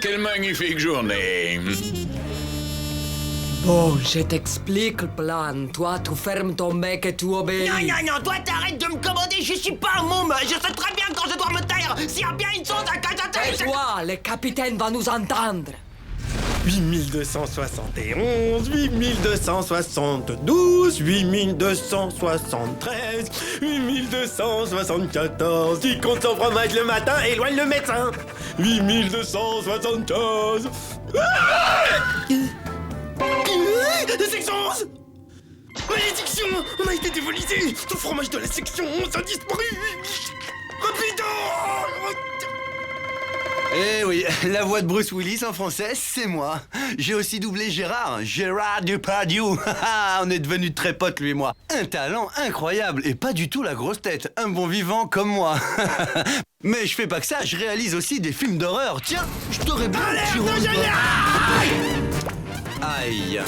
Quelle magnifique journée. Bon, je t'explique le plan. Toi, tu fermes ton bec et tu obéis. Non, toi t'arrêtes de me commander, je suis pas un môme. Je sais très bien quand je dois me taire. S'il y a bien une chose à Et toi, le capitaine va nous entendre. 8271, 8272, 8273, 8274. Qui compte son fromage le matin, éloigne le médecin. 8275. La section 11. Malédiction, on a été dévolisé. Tout le fromage de la section 11 a disparu. Rapido. Eh oui, la voix de Bruce Willis en français, c'est moi. J'ai aussi doublé Gérard Depardieu. On est devenus très potes, lui et moi. Un talent incroyable et pas du tout la grosse tête. Un bon vivant comme moi. Mais je fais pas que ça, je réalise aussi des films d'horreur. Tiens, je t'aurais bien... Aïe.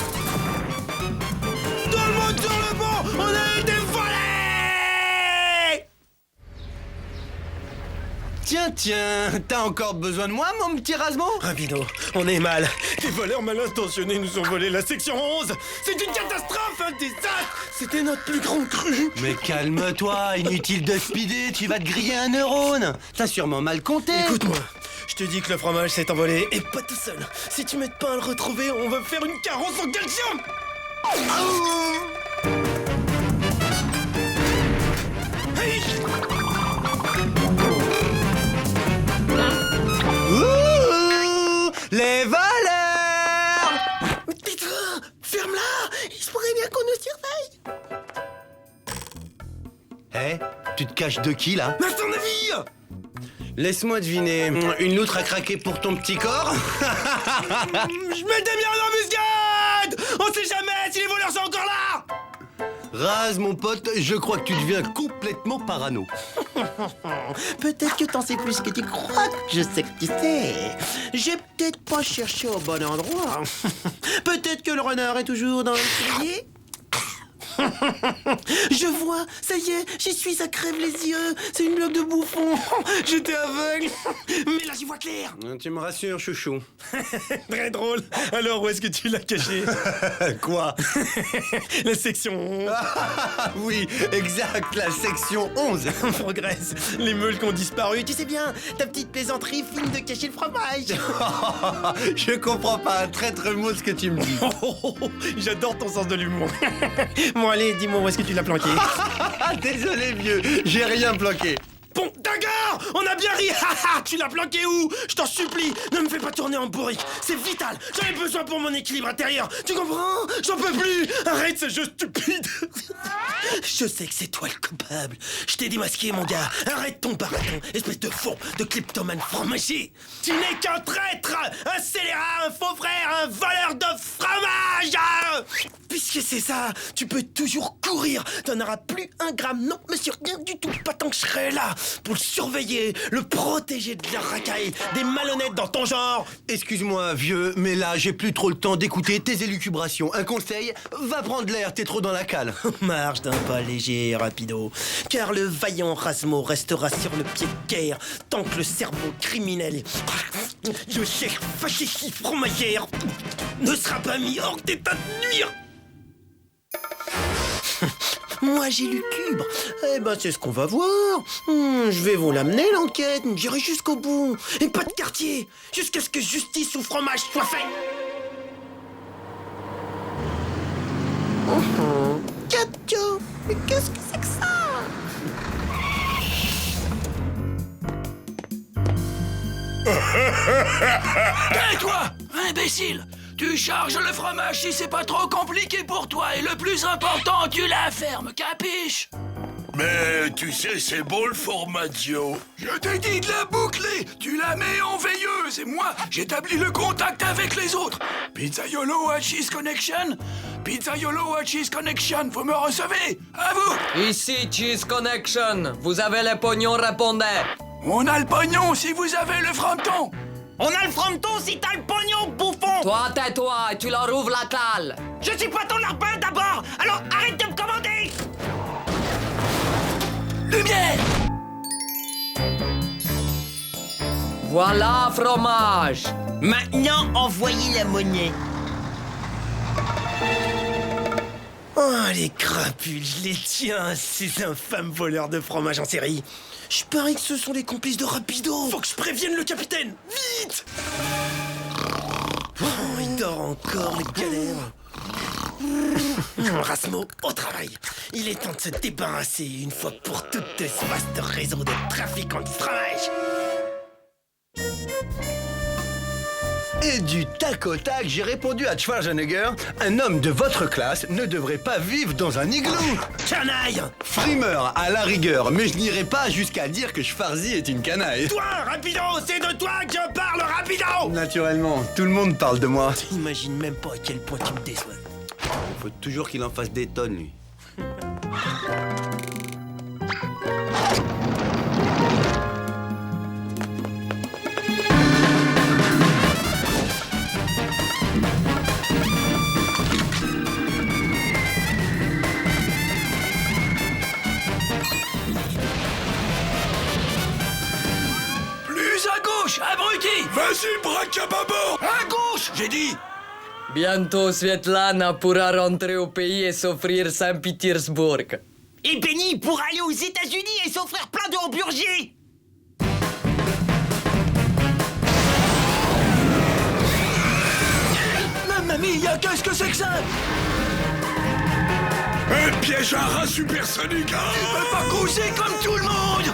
Tout le monde sur le banc, on a été volés. Tiens, t'as encore besoin de moi, mon petit Rasmo? Rapido, on est mal. Des voleurs mal intentionnés nous ont volé la section 11. C'est une catastrophe, un désastre. C'était notre plus grand cru. Mais calme-toi, inutile de speeder, tu vas te griller un neurone. T'as sûrement mal compté. Écoute-moi, je te dis que le fromage s'est envolé, et pas tout seul. Si tu m'aides pas à le retrouver, on va faire une carence en calcium. Hey. Ouh, les voleurs! Putain, ferme-la. Il se pourrait bien qu'on nous surveille. Eh, tu te caches de qui, là? Mais à ton avis? Laisse-moi deviner, une loutre a craqué pour ton petit corps? Je mets des miens en embuscade. On sait jamais si les voleurs sont encore là. Raz, mon pote, je crois que tu deviens complètement parano. Peut-être que t'en sais plus que tu crois que je sais que tu sais. J'ai peut-être pas cherché au bon endroit. Peut-être que le renard est toujours dans le cellier. Je vois, ça y est, j'y suis, ça crève les yeux. C'est une blague de bouffon. J'étais aveugle. Mais là, j'y vois clair. Tu me rassures, chouchou. Très drôle. Alors, où est-ce que tu l'as caché? Quoi? La section 11. Oui, exact, la section 11. On progresse. Les meules qui ont disparu. Tu sais bien, ta petite plaisanterie fine de cacher le fromage. Je comprends pas un traître mot ce que tu me dis. J'adore ton sens de l'humour. Bon, allez, dis-moi où est-ce que tu l'as planqué? Désolé, vieux, j'ai rien bloqué. Bon, d'accord, on a bien ri. Tu l'as planqué où? Je t'en supplie, ne me fais pas tourner en bourrique. C'est vital, j'en ai besoin pour mon équilibre intérieur. Tu comprends? J'en peux plus. Arrête ce jeu stupide. Je sais que c'est toi le coupable. Je t'ai démasqué, mon gars. Arrête ton baraton, espèce de fond, de kleptomane fromager. Tu n'es qu'un traître, un scélérat, un faux frère, un voleur de fromage. Puisque c'est ça, tu peux toujours courir. T'en auras plus un gramme, non, monsieur, rien du tout. Pas tant que je serai là pour le surveiller, le protéger de la racaille, des malhonnêtes dans ton genre. Excuse-moi, vieux, mais là, j'ai plus trop le temps d'écouter tes élucubrations. Un conseil, va prendre l'air, t'es trop dans la cale. Marche d'un pas léger, rapido, car le vaillant Rasmo restera sur le pied de guerre tant que le cerveau criminel de chef fasciste fromagère ne sera pas mis hors d'état de nuire. Moi j'ai lucubre. Eh ben c'est ce qu'on va voir. Je vais vous l'amener l'enquête. J'irai jusqu'au bout. Et pas de quartier. Jusqu'à ce que justice ou fromage soit fait. Cadio, mais qu'est-ce que c'est que ça? Hé toi, imbécile! Tu charges le fromage si c'est pas trop compliqué pour toi et le plus important, tu la fermes, capiche? Mais tu sais, c'est beau le formaggio. Je t'ai dit de la boucler! Tu la mets en veilleuse et moi, j'établis le contact avec les autres. Pizzaiolo à Cheese Connection? Pizzaiolo à Cheese Connection, vous me recevez? À vous! Ici, Cheese Connection. Vous avez le pognon, répondez. On a le pognon si vous avez le fronton! On a le fronton si t'as le pognon, bouffon! Toi, tais-toi et tu leur ouvres la cale. Je suis pas ton larbin d'abord! Alors arrête de me commander! Lumière! Voilà, fromage. Maintenant, envoyez la monnaie. Oh, les crapules, je les tiens, ces infâmes voleurs de fromage en série. Je parie que ce sont les complices de Rapido. Faut que je prévienne le capitaine. Vite! Oh, il dort encore, le galère. Rasmo, au travail. Il est temps de se débarrasser une fois pour toutes de ce vaste réseau de trafiquants de fromage. Et du tac au tac, j'ai répondu à Schwarzenegger, un homme de votre classe ne devrait pas vivre dans un igloo. Canaille! Frimeur, à la rigueur, mais je n'irai pas jusqu'à dire que Schwarzy est une canaille. Toi, Rapido, c'est de toi que je parle, Rapido! Naturellement, tout le monde parle de moi. T'imagines même pas à quel point tu me déçois. Faut toujours qu'il en fasse des tonnes, lui. Plus à gauche, abruti! Vas-y, braque à bâbord! À gauche, j'ai dit! Bientôt, Svetlana pourra rentrer au pays et s'offrir Saint-Pétersbourg. Et Benny pourra aller aux États-Unis et s'offrir plein de hamburgers! Mamma mia, qu'est-ce que c'est que ça? Un piège à rat supersonique! Tu peux pas causer comme tout le monde!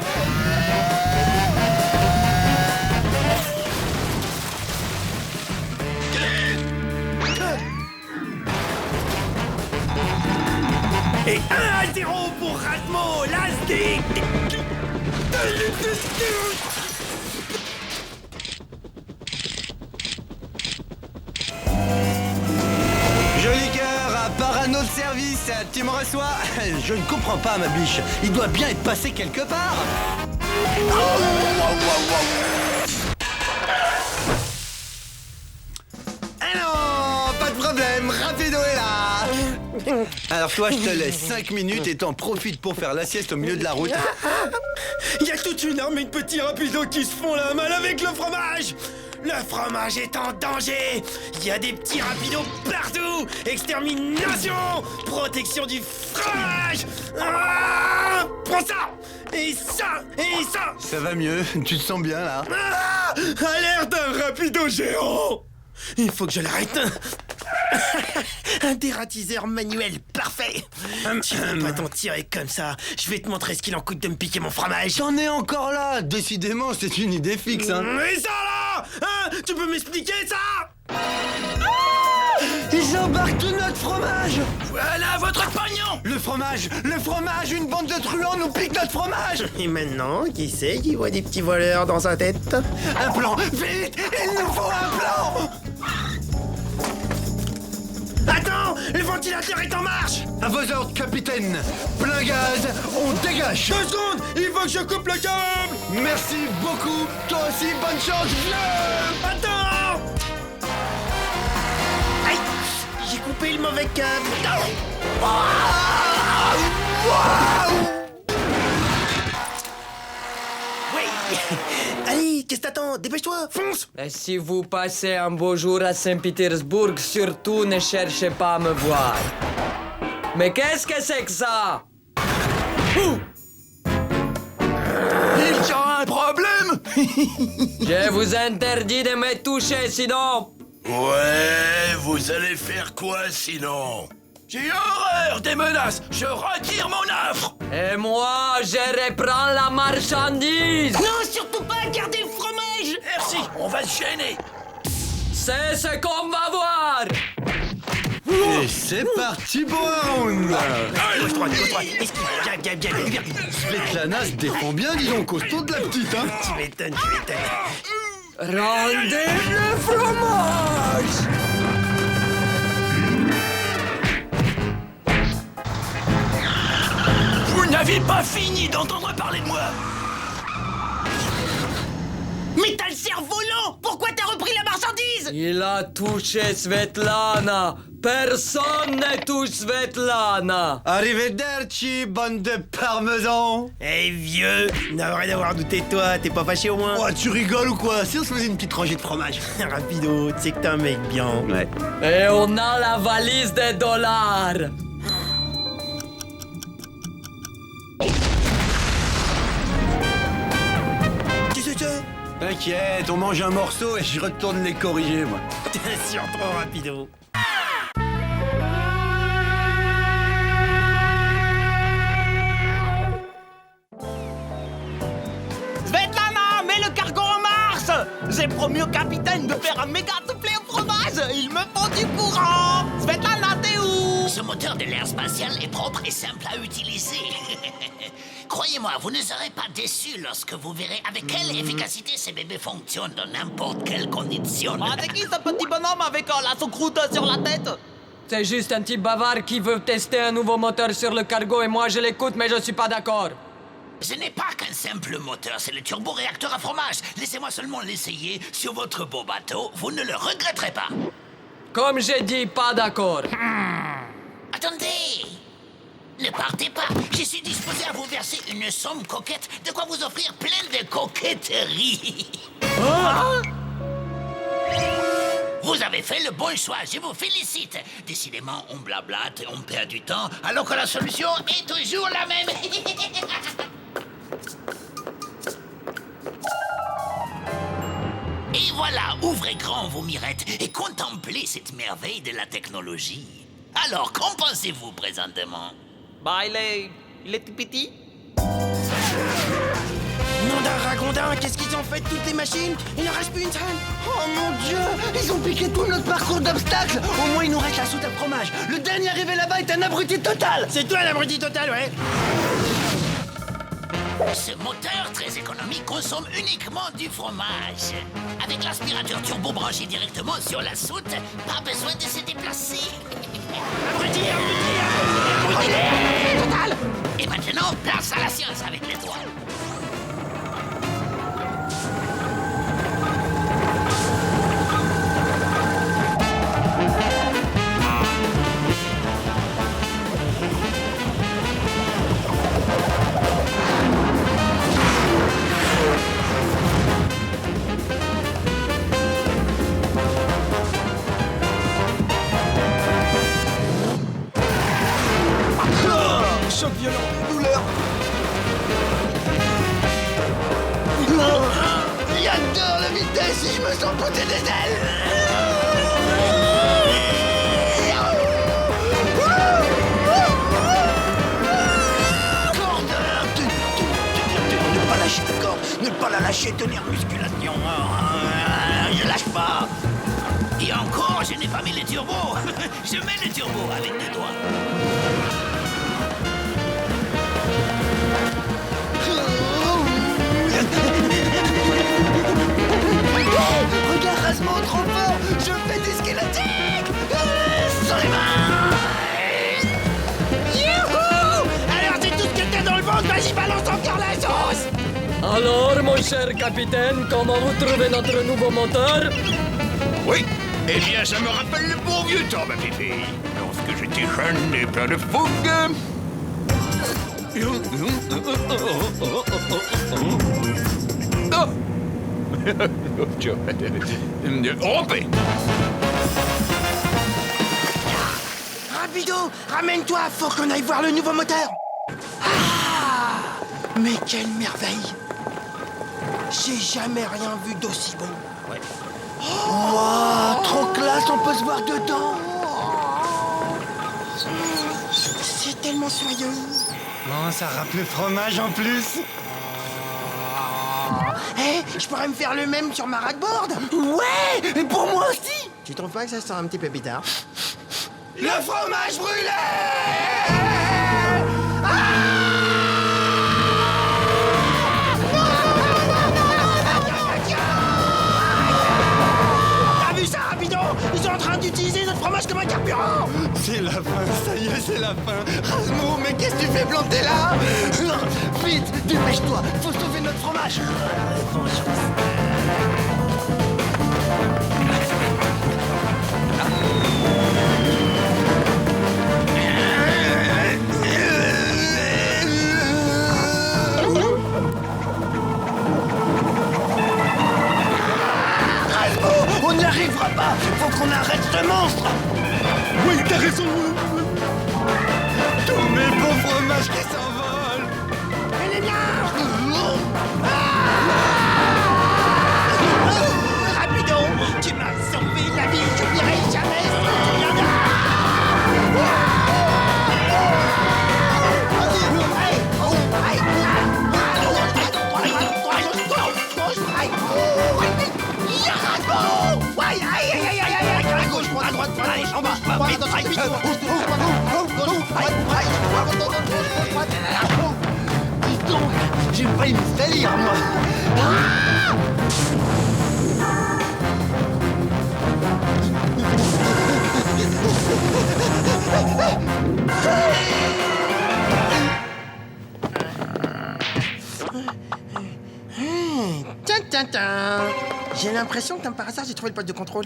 Et 1-0 pour Rasmo, l'Azdic! Joli cœur, à Parano de service, tu me reçois? Je ne comprends pas, ma biche. Il doit bien être passé quelque part. Ah non, pas de problème, Rapido est là. Alors toi, je te laisse 5 minutes et t'en profites pour faire la sieste au milieu de la route. Il y a toute une armée de petits rapidos qui se font la malle avec le fromage. Le fromage est en danger! Il y a des petits rapidos partout! Extermination! Protection du fromage! Ah, prends ça! Et ça! Et ça! Ça va mieux, tu te sens bien là? Ah, Alerte un rapido géant! il faut que je l'arrête! Un dératiseur manuel, parfait! Tu peux pas t'en tirer comme ça! Je vais te montrer ce qu'il en coûte de me piquer mon fromage! J'en ai encore là. Décidément, c'est une idée fixe, hein. Et ça là! Hein, tu peux m'expliquer ça? Ils embarquent tout notre fromage. Voilà votre pognon! Le fromage, une bande de truands nous pique notre fromage. Et maintenant, qui c'est qui voit des petits voleurs dans sa tête? Un plan, vite, il nous faut un plan. Attends! Le ventilateur est en marche! À vos ordres, capitaine. Plein gaz, on dégage. 2 secondes! Il faut que je coupe le câble! Merci beaucoup. Toi aussi, bonne chance. Viens. Attends! Aïe! J'ai coupé le mauvais câble! Oui! Allez, qu'est-ce que t'attends? Dépêche-toi, fonce! Et si vous passez un beau jour à Saint-Pétersbourg, surtout ne cherchez pas à me voir. Mais qu'est-ce que c'est que ça? Il y a un problème! Je vous interdis de me toucher, sinon... Ouais, vous allez faire quoi sinon? J'ai horreur des menaces! Je retire mon offre! Et moi, je reprends la marchandise. Non, surtout pas garder le fromage! Merci, on va se gêner! C'est ce qu'on va voir. Et c'est parti pour un round. Gauche, droite, esquive, bien. Svetlana se défend bien, dis donc, costaud de la petite, hein. Tu m'étonnes. Rendez le fromage. Vous n'avez pas fini d'entendre parler de moi! Mais t'as le cerf volant! Pourquoi t'as repris la marchandise? Il a touché Svetlana. Personne ne touche Svetlana. Arrivederci, bande de parmesans. Eh vieux, n'a rien d'avoir douté de toi, t'es pas fâché au moins? Oh, tu rigoles ou quoi? Si on se faisait une petite rangée de fromage. Rapido, tu sais que t'es un mec bien. Ouais. Et on a la valise des dollars. Qu'est-ce que c'est? T'inquiète, on mange un morceau et je retourne les corriger, moi. T'es sûr trop rapido. Svetlana, mets le cargo en marche! J'ai promis au capitaine de faire un méga soufflé au fromage! Il me faut du courant! Svetlana, t'es où? Ce moteur de l'air spatial est propre et simple à utiliser. Croyez-moi, vous ne serez pas déçus lorsque vous verrez avec quelle efficacité ces bébés fonctionnent dans n'importe quelle condition. Ah, c'est qui ce petit bonhomme avec la soucroute sur la tête? C'est juste un type bavard qui veut tester un nouveau moteur sur le cargo et moi je l'écoute mais je suis pas d'accord. Ce n'est pas qu'un simple moteur, c'est le turboréacteur à fromage. Laissez-moi seulement l'essayer sur votre beau bateau, vous ne le regretterez pas. Comme j'ai dit, pas d'accord. Attendez! Ne partez pas, je suis disposé à vous verser une somme coquette, de quoi vous offrir plein de coquetteries. Vous avez fait le bon choix, je vous félicite. Décidément, on blablate et on perd du temps, alors que la solution est toujours la même. Et voilà, ouvrez grand vos mirettes et contemplez cette merveille de la technologie. Alors, qu'en pensez-vous présentement? Bah, il est tout petit. Nom d'un ragondin, qu'est-ce qu'ils ont fait de toutes les machines? Il ne reste plus une seule. Oh mon Dieu, ils ont piqué tout notre parcours d'obstacles. Au moins, il nous reste la soude à fromage. Le dernier arrivé là-bas est un abruti total. C'est toi l'abruti total, ouais. Ce moteur très économique consomme uniquement du fromage. Avec l'aspirateur turbo branché directement sur la soute, pas besoin de se déplacer. Abruti, Total! Et maintenant, place à la science avec les doigts. choc violent, douleur. J'adore la vitesse et je me sens poter des ailes. Cordeur, ne pas lâcher la corde, ne pas la lâcher, tenir musculation. Je lâche pas. Et encore, je n'ai pas mis le turbo. Je mets le turbo avec mes doigts. Regarde Rasmo, trop fort. Je fais du ski nautique. Sur les mains. Youhou! Alors c'est tout ce que t'as dans le ventre, vas-y balance encore la sauce. Alors, mon cher capitaine, comment vous trouvez notre nouveau moteur? Oui, eh bien ça me rappelle le bon vieux temps, ma fille. Lorsque j'étais jeune et plein de fougue. Rompez. Rapido, ramène-toi, faut qu'on aille voir le nouveau moteur. Ah! Mais quelle merveille! J'ai jamais rien vu d'aussi beau. Wow, trop classe, on peut se voir dedans. C'est tellement soyeux. Oh, ça râpe le fromage en plus. Eh, je pourrais me faire le même sur ma ragboard. Ouais, et pour moi aussi. Tu trouves pas que ça sent un petit peu bizarre? Le fromage brûlé. T'as vu ça, Rapido? Ils sont en train d'utiliser notre fromage comme un carburant. C'est la fin, ça y est, c'est la fin. Rasmo, mais qu'est-ce que tu fais planter là? Vite, dépêche-toi, faut sauver notre fromage. nuages qui s'envolent. Elle est bien. Rapido, tu m'as sauvé la vie, j'oublierai jamais ce souviens-là. En bas, dis donc, j'ai failli me salir, moi. Tiens. J'ai l'impression que comme par hasard, j'ai trouvé le poste de contrôle.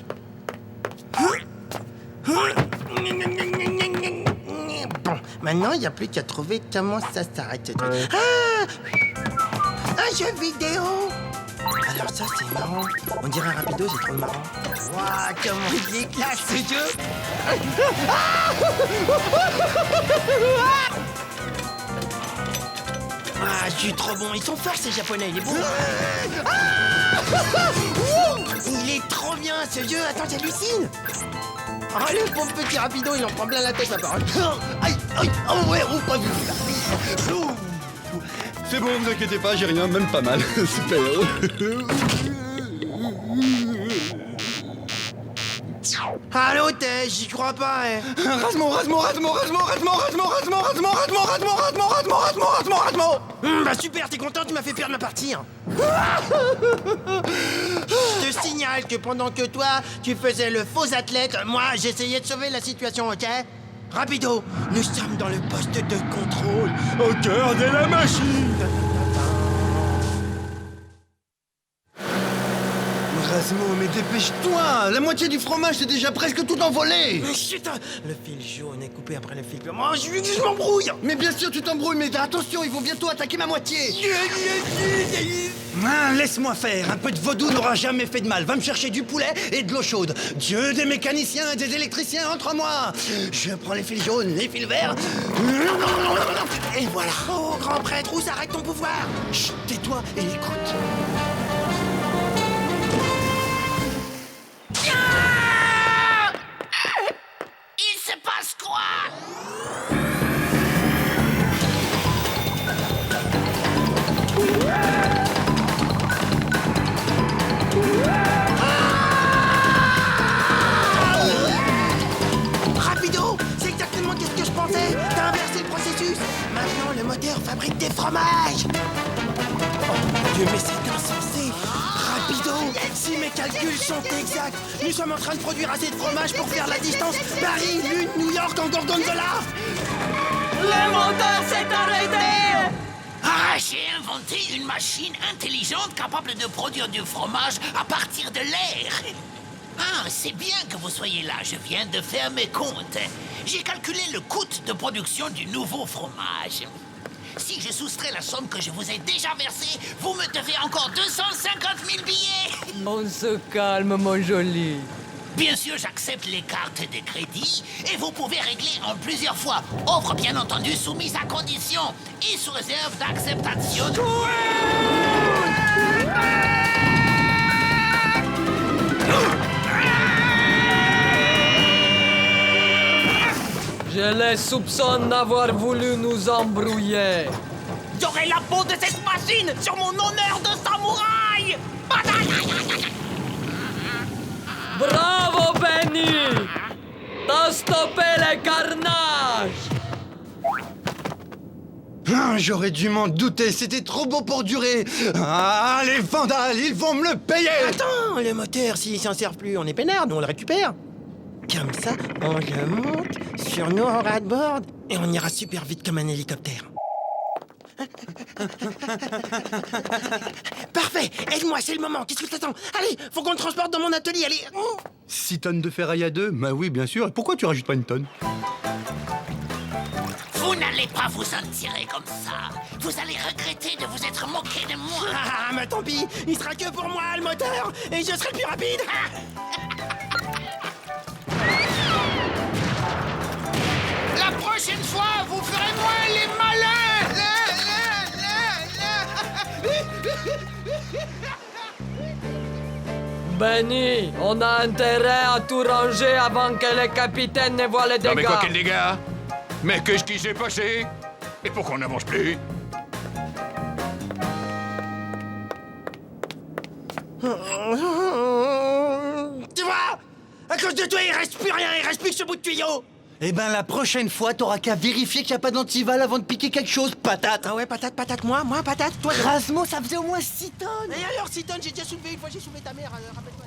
Bon, maintenant, il n'y a plus qu'à trouver comment ça s'arrête, ce truc. Un jeu vidéo. Alors ça, c'est marrant. On dirait un rapido, c'est trop marrant. Waouh, comment il est classe, ce jeu. Ah, je suis trop bon. Ils sont forts, ces Japonais. Il est bon. Il est trop bien, ce jeu. Attends, j'hallucine. Oh, le pauvre petit rapido, il en prend plein la tête, la parole. Aïe, oh ouais, oh, pas vu. C'est bon, vous inquiétez pas, j'ai rien, même pas mal. Super. Allô, Tej, j'y crois pas, hein. Rasmo. Bah super, t'es content, tu m'as fait perdre ma partie. Hein. Je te signale que pendant que toi, tu faisais le faux athlète, moi, j'essayais de sauver la situation, ok? Rapido, nous sommes dans le poste de contrôle, au cœur de la machine. Rasmo, mais dépêche-toi. La moitié du fromage, c'est déjà presque tout envolé. Mais chut, le fil jaune est coupé après le fil blanc. Oh, je m'embrouille. Mais bien sûr, tu t'embrouilles, mais attention, ils vont bientôt attaquer ma moitié. Laisse-moi faire. Un peu de vaudou n'aura jamais fait de mal. Va me chercher du poulet et de l'eau chaude. Dieu des mécaniciens et des électriciens entre moi. Je prends les fils jaunes, les fils verts. Et voilà. Oh, grand prêtre, où s'arrête ton pouvoir? Chut, tais-toi et écoute. Il se passe quoi? Rapido, c'est exactement ce que je pensais. T'as inversé le processus. Maintenant, le moteur fabrique des fromages. Oh mon Dieu, mais c'est insensé. Rapido, si mes calculs sont exacts, nous sommes en train de produire assez de fromage pour faire la distance Paris, Lune, New York en gorgonzola. Le moteur s'est arrêté! Ah, j'ai inventé une machine intelligente capable de produire du fromage à partir de l'air. Ah, c'est bien que vous soyez là, je viens de faire mes comptes. J'ai calculé le coût de production du nouveau fromage. Si je soustrais la somme que je vous ai déjà versée, vous me devez encore 250 000 billets. On se calme, mon joli. Bien sûr, j'accepte les cartes de crédit et vous pouvez régler en plusieurs fois. Offre bien entendu soumise à condition et sous réserve d'acceptation. Je les soupçonne d'avoir voulu nous embrouiller. J'aurai la peau de cette machine sur mon honneur de samouraï. Bravo, Benny! T'as stoppé les carnages! Ah, j'aurais dû m'en douter, c'était trop beau pour durer. Ah, les vandales, ils vont me le payer. Attends, le moteur, s'il s'en sert plus, on est peinard, nous on le récupère. Comme ça, on le monte sur nos ras-de-board et on ira super vite comme un hélicoptère. Parfait, aide-moi, c'est le moment. Qu'est-ce que t'attends? Allez, faut qu'on le transporte dans mon atelier, allez. 6 tonnes de ferraille à 2? Bah oui, bien sûr. Et pourquoi tu rajoutes pas une tonne? Vous n'allez pas vous en tirer comme ça. Vous allez regretter de vous être moqué de moi. Ah, mais tant pis, il sera que pour moi, le moteur, et je serai le plus rapide. La prochaine fois, vous ferez moins les malins. Benny, on a intérêt à tout ranger avant que le capitaine ne voit les Non dégâts. mais quoi quel dégât? Mais qu'est-ce qui s'est passé? Et pourquoi on n'avance plus? Tu vois? À cause de toi, il reste plus rien, il reste plus que ce bout de tuyau. Eh ben, la prochaine fois, t'auras qu'à vérifier qu'il n'y a pas d'antival avant de piquer quelque chose, patate. Ah ouais, patate, moi, patate, toi. Rasmo, ça faisait au moins 6 tonnes. Et alors, 6 tonnes, j'ai déjà soulevé une fois, j'ai soulevé ta mère, rappelle-toi.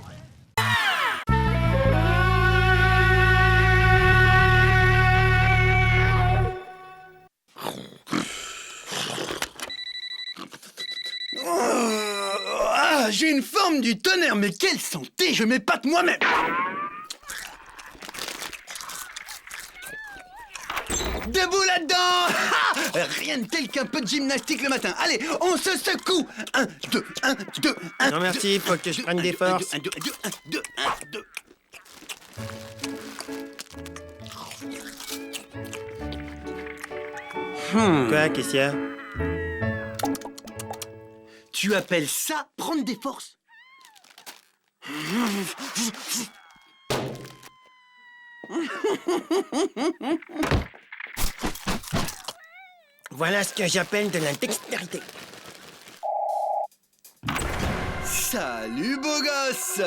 Ah, j'ai une forme du tonnerre, mais quelle santé, je m'épate moi-même. Debout là-dedans. Rien de tel qu'un peu de gymnastique le matin. Allez, on se secoue. 1, 2, 1, 2, 1. Non merci, faut que je prenne des forces. 1, 2, 1, 2, 1, 2. Quoi, qu'est-ce qu'il y a? Tu appelles ça prendre des forces? Voilà ce que j'appelle de la dextérité. Salut, beau gosse.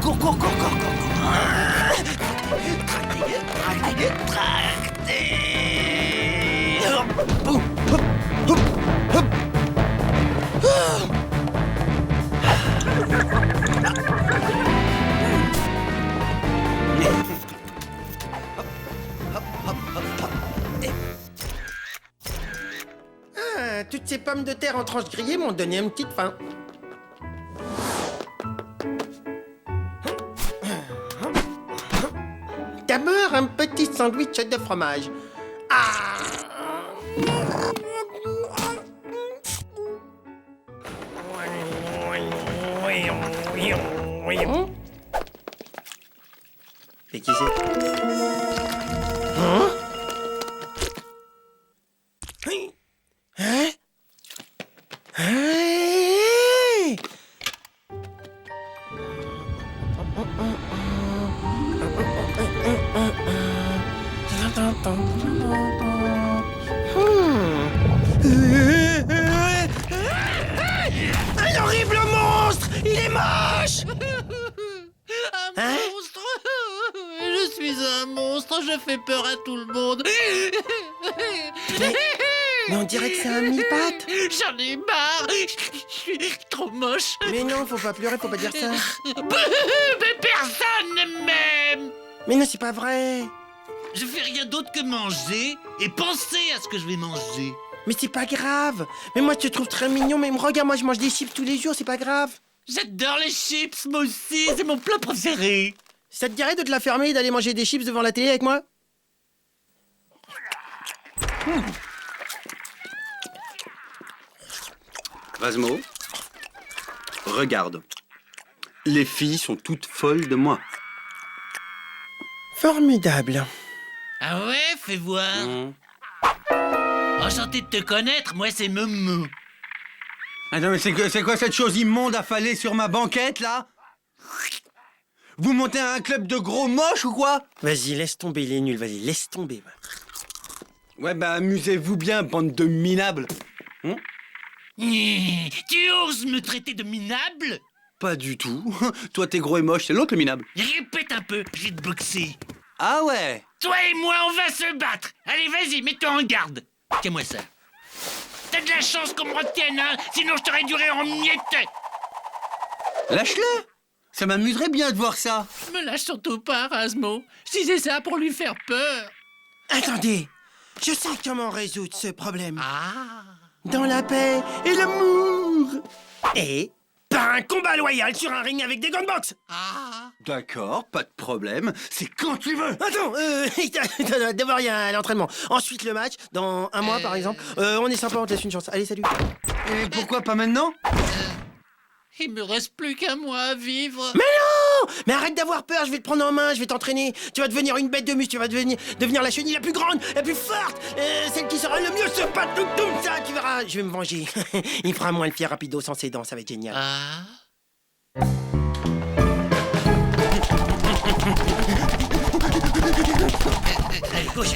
Cours, cours, cours, cours, cours, cours. Tracté, tracté. Hop, hop, hop, hop. Ah, toutes ces pommes de terre en tranches grillées m'ont donné une petite faim. D'abord, un petit sandwich de fromage. Ah! Et qui c'est? Hein? Hein? Hey! Un horrible monstre! Il est moche! Un monstre. Je suis un monstre, je fais peur à tout le monde. Mais on dirait que c'est un mille-pattes. J'en ai marre. Je suis trop moche. Mais non, faut pas pleurer, faut pas dire ça. Mais personne ne m'aime. Mais non, c'est pas vrai. Je fais rien d'autre que manger et penser à ce que je vais manger. Mais c'est pas grave. Mais moi, je te trouve très mignon. Mais regarde, moi, je mange des chips tous les jours, c'est pas grave. J'adore les chips, moi aussi, c'est mon plat préféré. Ça te dirait de te la fermer et d'aller manger des chips devant la télé avec moi? Rasmo, regarde. Les filles sont toutes folles de moi. Formidable. Ah ouais, fais voir. Enchanté de te connaître, moi c'est Momo. Attends, mais c'est quoi cette chose immonde affalée sur ma banquette, là? Vous montez à un club de gros moches ou quoi? Vas-y, laisse tomber, il est nul, vas-y, laisse tomber. Ouais, bah amusez-vous bien, bande de minables. Tu oses me traiter de minable? Pas du tout. Toi, t'es gros et moche, c'est l'autre le minable. Répète un peu, j'ai te boxer. Ah ouais? Toi et moi, on va se battre. Allez, vas-y, mets-toi en garde. Tiens-moi ça. T'as de la chance qu'on me retienne, hein? Sinon je te réduirais en miettes. Lâche-le. Ça m'amuserait bien de voir ça. Me lâche surtout pas, Rasmo. Je disais ça pour lui faire peur. Attendez, je sais comment résoudre ce problème. Ah. Dans la paix et l'amour. Et par un combat loyal sur un ring avec des gants de boxe. Ah. D'accord, pas de problème. C'est quand tu veux. Attends, d'abord il y a l'entraînement. Ensuite le match, dans un mois par exemple. On est sympa, on te laisse une chance. Allez, salut. Et pourquoi pas maintenant? Il me reste plus qu'un mois à vivre. Mais non! Mais arrête d'avoir peur, je vais te prendre en main, je vais t'entraîner. Tu vas devenir une bête de muscle, tu vas devenir la chenille la plus grande, la plus forte, celle qui saura le mieux se battre, ça, tu verras. Je vais me venger. Il fera moins le fier rapido sans ses dents, ça va être génial. Allez, gauche,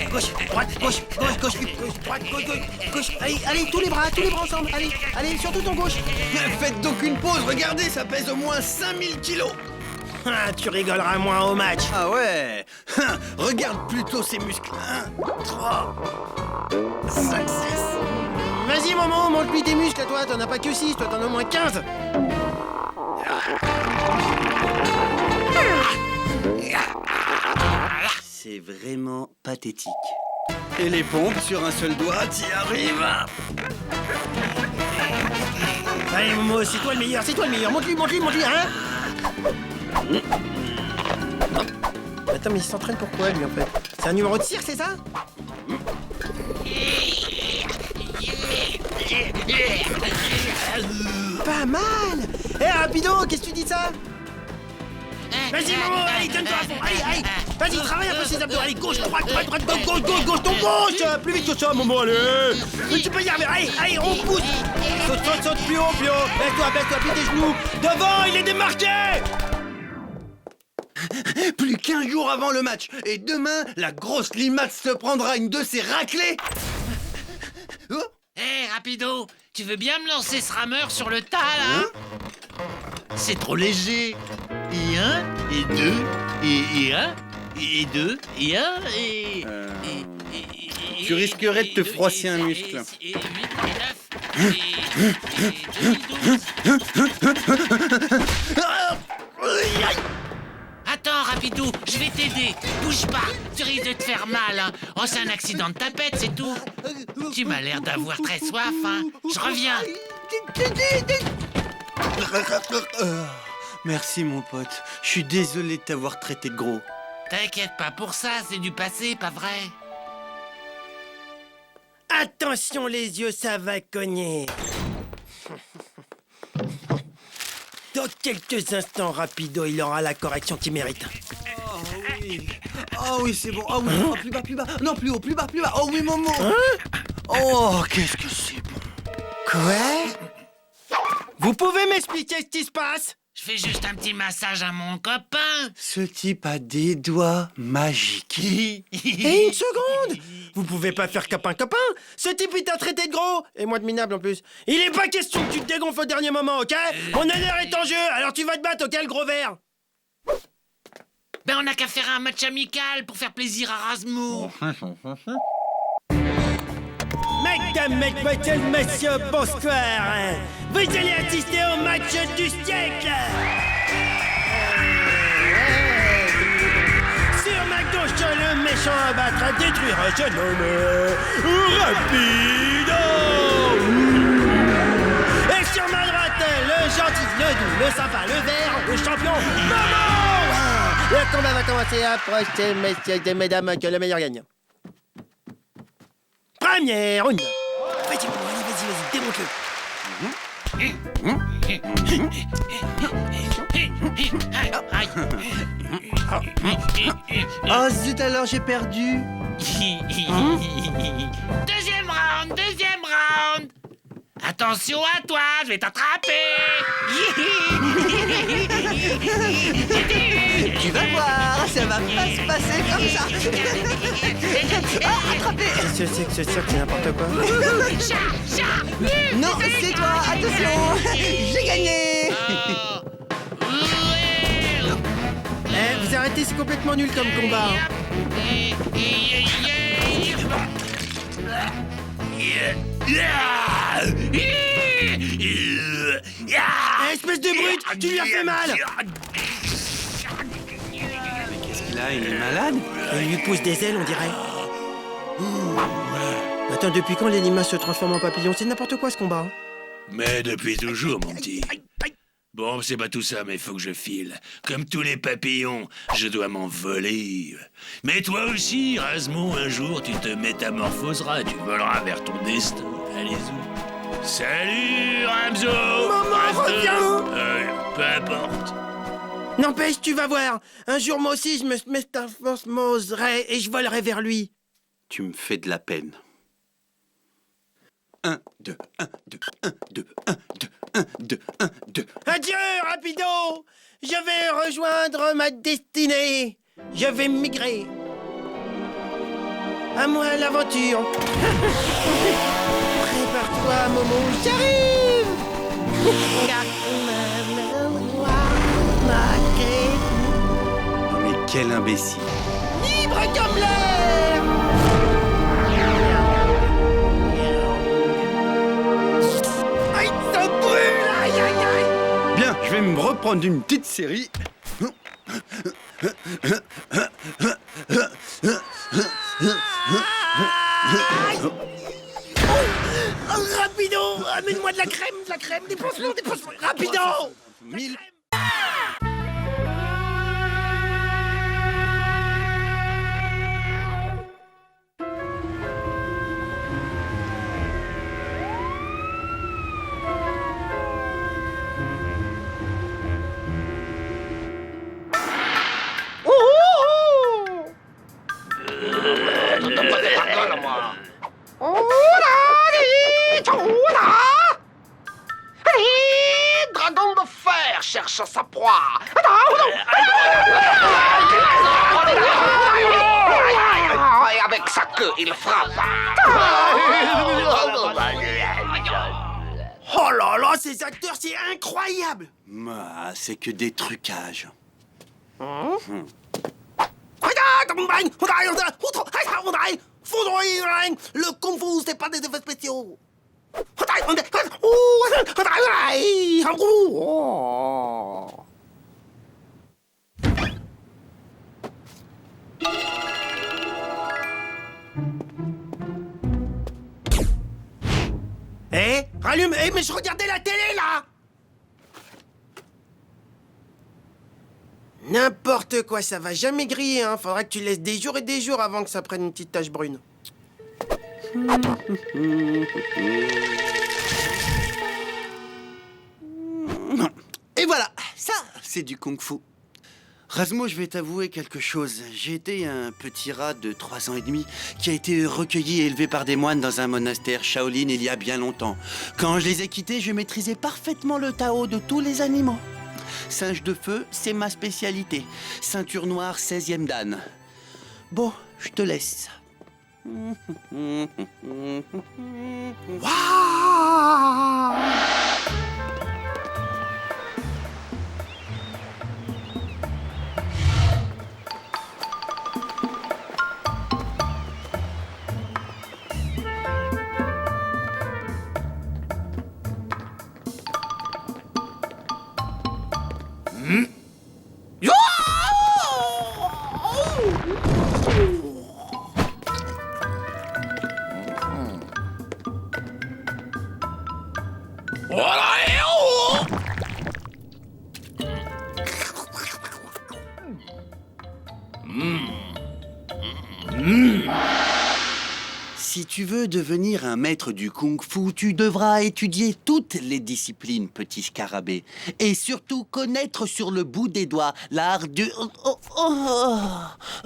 droite, gauche, droite, gauche. Allez, tous les bras ensemble. Allez, surtout ton gauche. Faites donc une pause, regardez, ça pèse au moins 5000 kilos. Ah, tu rigoleras moins au match. Ah ouais. Regarde plutôt ces muscles. 1, 3, 5, 6. Vas-y, Momo, montre-lui tes muscles à toi. T'en as pas que 6, toi t'en as au moins 15. C'est vraiment pathétique. Et les pompes sur un seul doigt, t'y arrives. Allez, Momo, c'est toi le meilleur. Montre-lui, hein. Attends, mais il s'entraîne pourquoi, lui, en fait? C'est un numéro de cirque, c'est ça? Pas mal. Rapido, qu'est-ce que tu dis de ça? Vas-y, Momo, allez, donne-toi à fond. Allez. Vas-y, travaille un peu ses abdos. Allez, gauche, droite, gauche, ton gauche. Plus vite que ça, Momo, allez. Mais tu peux y arriver. Allez, on pousse. Saute, plus haut. Baisse-toi, plie tes genoux. Devant, il est démarqué. Plus qu'1 jour avant le match. Et demain, la grosse limace se prendra une de ses raclées. Rapido, tu veux bien me lancer ce rameur sur le tas, là? C'est trop léger. Et 1, et 2, et 1, et 2, et 1, et... Tu risquerais de te froisser un muscle. Et 8, et 9, et 12. Attends, Rapidou, je vais t'aider. Bouge pas, tu risques de te faire mal. Hein. Oh, c'est un accident de tapette, c'est tout. Tu m'as l'air d'avoir très soif, hein. Je reviens. Merci, mon pote. Je suis désolé de t'avoir traité de gros. T'inquiète pas pour ça, c'est du passé, pas vrai? Attention les yeux, ça va cogner. Dans quelques instants, Rapido, il aura la correction qu'il mérite. Oh oui, c'est bon. Oh oui, oh, plus bas. Non, plus haut, plus bas. Oh oui, Momo. Oh, qu'est-ce que c'est bon. Quoi? Vous pouvez m'expliquer ce qui se passe? Je fais juste un petit massage à mon copain. Ce type a des doigts magiques. Et une seconde! Vous pouvez pas faire copain. Ce type il t'a traité de gros! Et moi de minable en plus. Il est pas question que tu te dégonfles au dernier moment, ok? Mon honneur est en jeu, alors tu vas te battre, ok, le gros verre? Ben on n'a qu'à faire un match amical pour faire plaisir à Razmo. Mesdames, mesdemoiselles, messieurs, bonsoir! Vous allez assister au match du siècle! Sur ma gauche, le méchant à battre, à détruire, je nomme Rapido! Et sur ma droite, le gentil, le doux, le sympa, le vert, le champion, Momo! Le combat va commencer, approchez, messieurs et mesdames, que le meilleur gagne. Première round. Vas-y, démonte-le. Oh zut, alors j'ai perdu. Deuxième round. Attention à toi, je vais t'attraper. Tu vas voir, ça va pas se passer comme ça. Attrapé. Qu'est-ce que c'est n'importe quoi. Non, c'est toi, attention. J'ai gagné. Vous arrêtez, c'est complètement nul comme combat. Espèce de brute, tu lui as fait mal. Qu'est-ce qu'il a? Il est malade? Il lui pousse des ailes, on dirait. Attends, depuis quand les limaces se transforment en papillons? C'est n'importe quoi ce combat. Mais depuis toujours, mon petit. Bon, c'est pas tout ça, mais faut que je file. Comme tous les papillons, je dois m'envoler. Mais toi aussi, Razmo, un jour, tu te métamorphoseras, tu voleras vers ton destin. Allez-y. Salut, Ramzo! Maman, reviens! Peu importe. N'empêche, tu vas voir. Un jour, moi aussi, je me métamorphoserai et je volerai vers lui. Tu me fais de la peine. 1, 2, 1, 2, 1, 2, 1, 2, 1, 2, 1, 2. Adieu, Rapido! Je vais rejoindre ma destinée. Je vais migrer. À moi l'aventure. Prépare-toi, Momo, j'arrive! Mais quel imbécile. Libre comme l'air! Aïe, ça brûle! Aïe, aïe, aïe! Bien, je vais me reprendre une petite série. Oh, Rapido! Amène-moi de la crème, dépense-moi, Rapido! 1000. Dragon de fer cherche sa proie. Et avec sa queue, il frappe. Oh là là, ces acteurs, c'est incroyable! Ah, c'est que des trucages. Le Kung Fu, c'est pas des effets spéciaux. Eh, rallume. Eh, mais je regardais la télé, là. N'importe quoi, ça va jamais griller, hein. Faudra que tu laisses des jours et des jours avant que ça prenne une petite tache brune. Et voilà, ça, c'est du kung-fu. Rasmo, je vais t'avouer quelque chose. J'ai été un petit rat de 3 ans et demi qui a été recueilli et élevé par des moines dans un monastère Shaolin il y a bien longtemps. Quand je les ai quittés, je maîtrisais parfaitement le Tao de tous les animaux. Singe de feu, c'est ma spécialité. Ceinture noire, 16e dan. Bon, je te laisse. Si tu veux devenir un maître du kung-fu, tu devras étudier toutes les disciplines, petit scarabée. Et surtout connaître sur le bout des doigts l'art du...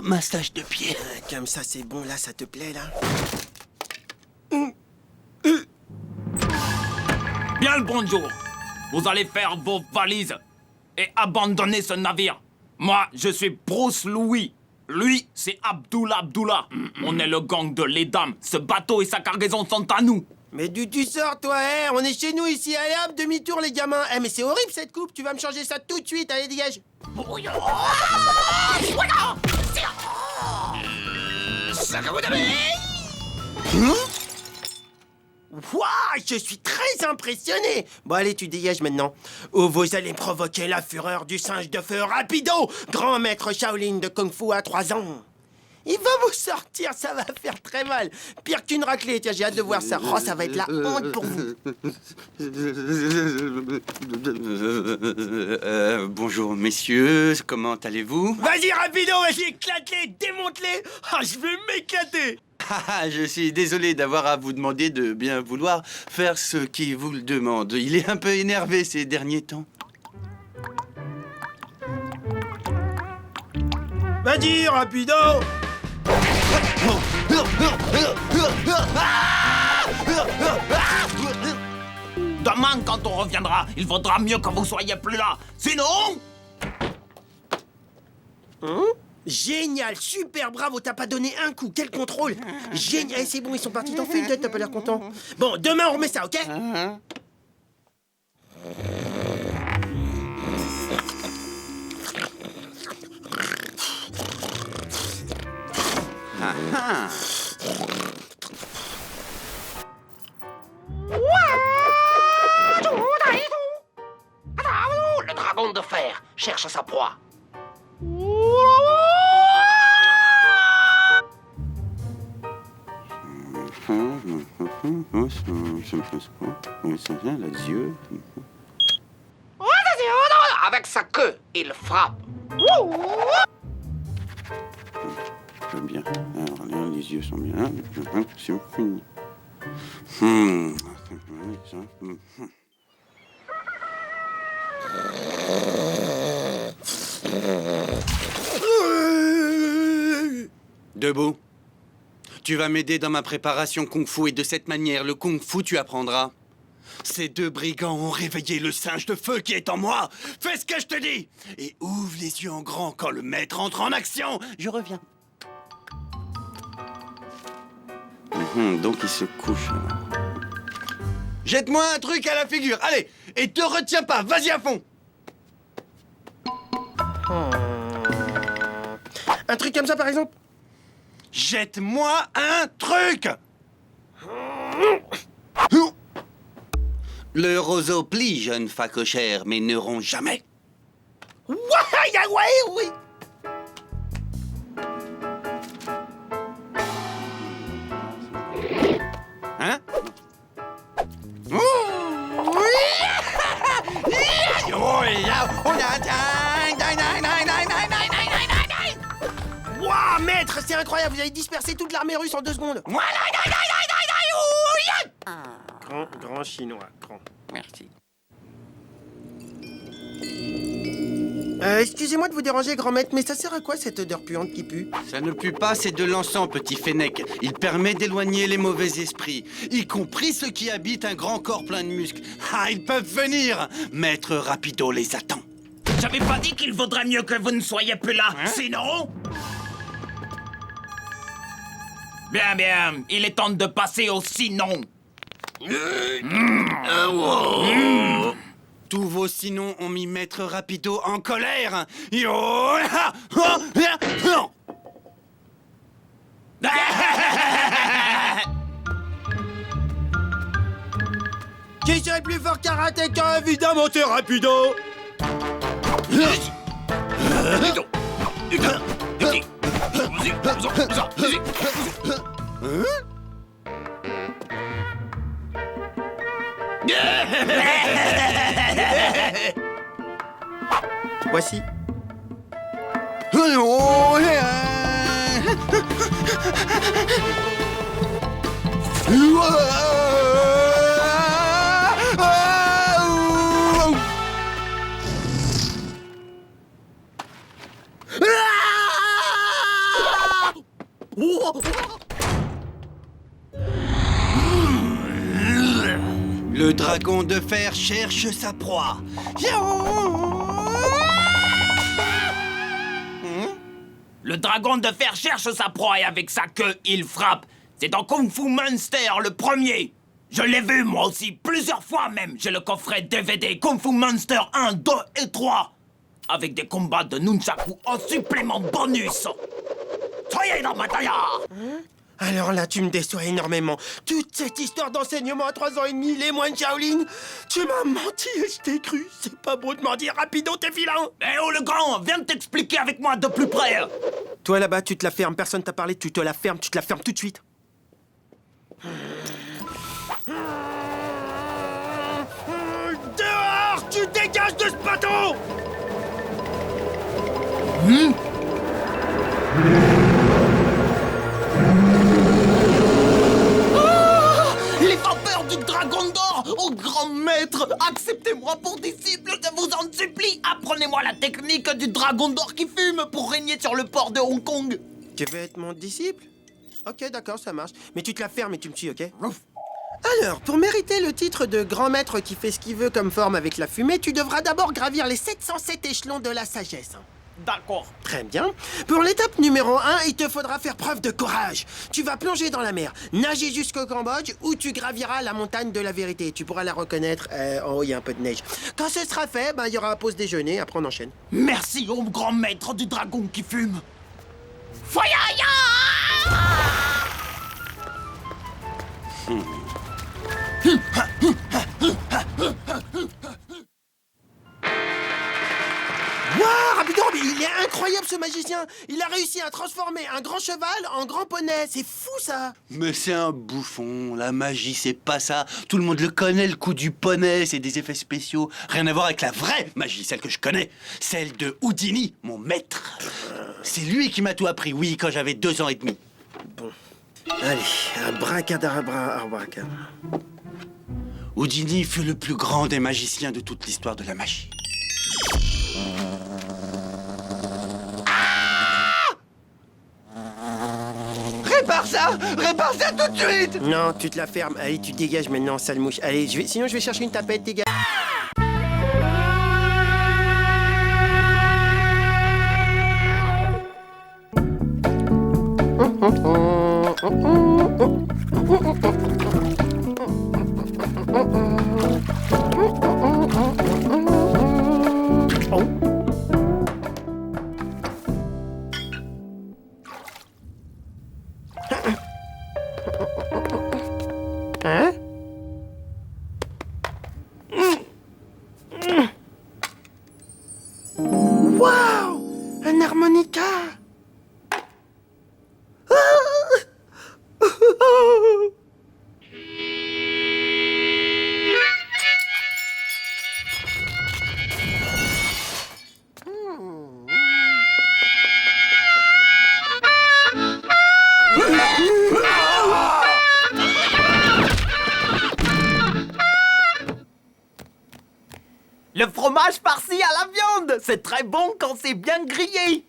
massage de pied. Comme ça, c'est bon, là, ça te plaît, là? Bien le bonjour. Vous allez faire vos valises et abandonner ce navire. Moi, je suis Bruce Louis. Lui, c'est Abdullah. On est le gang de les dames. Ce bateau et sa cargaison sont à nous. Mais d'où tu sors, toi, hein? On est chez nous, ici. Allez, hop, demi-tour, les gamins. Eh, mais c'est horrible, cette coupe. Tu vas me changer ça tout de suite. Allez, dégage. Ça que vous avez... Waouh, je suis très impressionné. Bon, allez, tu dégages maintenant. Ou vous allez provoquer la fureur du singe de feu Rapido, grand maître Shaolin de Kung Fu à 3 ans. Il va vous sortir, ça va faire très mal. Pire qu'une raclée, tiens, j'ai hâte de voir ça. Oh, ça va être la honte pour vous. Bonjour, messieurs, comment allez-vous? Vas-y, Rapido, vas-y, éclate-les, démonte-les. Ah, je vais m'éclater. Je suis désolé d'avoir à vous demander de bien vouloir faire ce qui vous le demande. Il est un peu énervé ces derniers temps. Vas-y, rapido. Demain, quand on reviendra, il vaudra mieux que vous soyez plus là. Sinon... Génial, super, bravo, t'as pas donné un coup, quel contrôle. Génial, c'est bon, ils sont partis, t'en fais une tête, t'as pas l'air content. Bon, demain on remet ça, ok? Le dragon de fer cherche sa proie. Avec sa queue, il frappe. J'aime bien. Alors là, les yeux sont bien. Debout. Tu vas m'aider dans ma préparation kung-fu et de cette manière, le kung-fu tu apprendras. Ces deux brigands ont réveillé le singe de feu qui est en moi. Fais ce que je te dis et ouvre les yeux en grand quand le maître entre en action. Je reviens. Donc il se couche. Jette-moi un truc à la figure, allez. Et te retiens pas, vas-y à fond. Un truc comme ça par exemple? Jette-moi un truc. Le roseau plie, jeune facochère, mais ne rompt jamais. Ouais, oui. Hein? Waouh, maître, c'est incroyable, vous avez dispersé toute l'armée russe en 2 secondes. Grand chinois, grand. Merci. Excusez-moi de vous déranger, grand maître, mais ça sert à quoi cette odeur puante qui pue? Ça ne pue pas, c'est de l'encens, petit fennec. Il permet d'éloigner les mauvais esprits, y compris ceux qui habitent un grand corps plein de muscles. Ah, ils peuvent venir. Maître Rapido les attend. J'avais pas dit qu'il vaudrait mieux que vous ne soyez plus là. Sinon... Bien, il est temps de passer au sinon. Tous vos sinons ont mis Maître Rapido en colère. Qui serait plus fort karatéka? Évidemment, t'es rapido. Voici. Le dragon de fer cherche sa proie. Le dragon de fer cherche sa proie et avec sa queue, il frappe. C'est dans Kung Fu Monster, le premier. Je l'ai vu, moi aussi, plusieurs fois même. J'ai le coffret DVD Kung Fu Monster 1, 2 et 3. Avec des combats de nunchaku en supplément bonus. Soyez dans ma taille. Alors là, tu me déçois énormément. Toute cette histoire d'enseignement à 3 ans et demi, les moines Shaolin, tu m'as menti et je t'ai cru. C'est pas beau de m'en dire, rapido, t'es vilain. Eh oh le grand, viens de t'expliquer avec moi de plus près. Toi là-bas, tu te la fermes, personne t'a parlé, tu te la fermes tout de suite. Dehors, tu dégages de ce bateau. Les vapeurs du du dragon d'or. Oh, grand maître, acceptez-moi pour disciple, je vous en supplie. Apprenez-moi la technique du dragon d'or qui fume pour régner sur le port de Hong Kong. Tu veux être mon disciple? Ok, d'accord, ça marche. Mais tu te la fermes et tu me suis, ok? Alors, pour mériter le titre de grand maître qui fait ce qu'il veut comme forme avec la fumée, tu devras d'abord gravir les 707 échelons de la sagesse. D'accord. Très bien. Pour l'étape numéro 1, il te faudra faire preuve de courage. Tu vas plonger dans la mer, nager jusqu'au Cambodge, où tu graviras la montagne de la vérité. Tu pourras la reconnaître. En haut, il y a un peu de neige. Quand ce sera fait, il y aura un pause déjeuner. Après, on enchaîne. Merci au grand maître du dragon qui fume. Foyaya! Waouh, Rapido, mais il est incroyable ce magicien. Il a réussi à transformer un grand cheval en grand poney. C'est fou ça. Mais c'est un bouffon, la magie c'est pas ça. Tout le monde le connaît, le coup du poney, c'est des effets spéciaux. Rien à voir avec la vraie magie, celle que je connais. Celle de Houdini, mon maître. C'est lui qui m'a tout appris, oui, quand j'avais 2 ans et demi. Bon. Allez, abracadabra, abracadabra. Houdini fut le plus grand des magiciens de toute l'histoire de la magie. Répare ça tout de suite. Non, tu te la fermes. Allez, tu dégages maintenant, sale mouche. Allez, sinon je vais chercher une tapette, dégage. Hein? Waouh! Un harmonica! Le fromage farci à la viande, c'est très bon quand c'est bien grillé.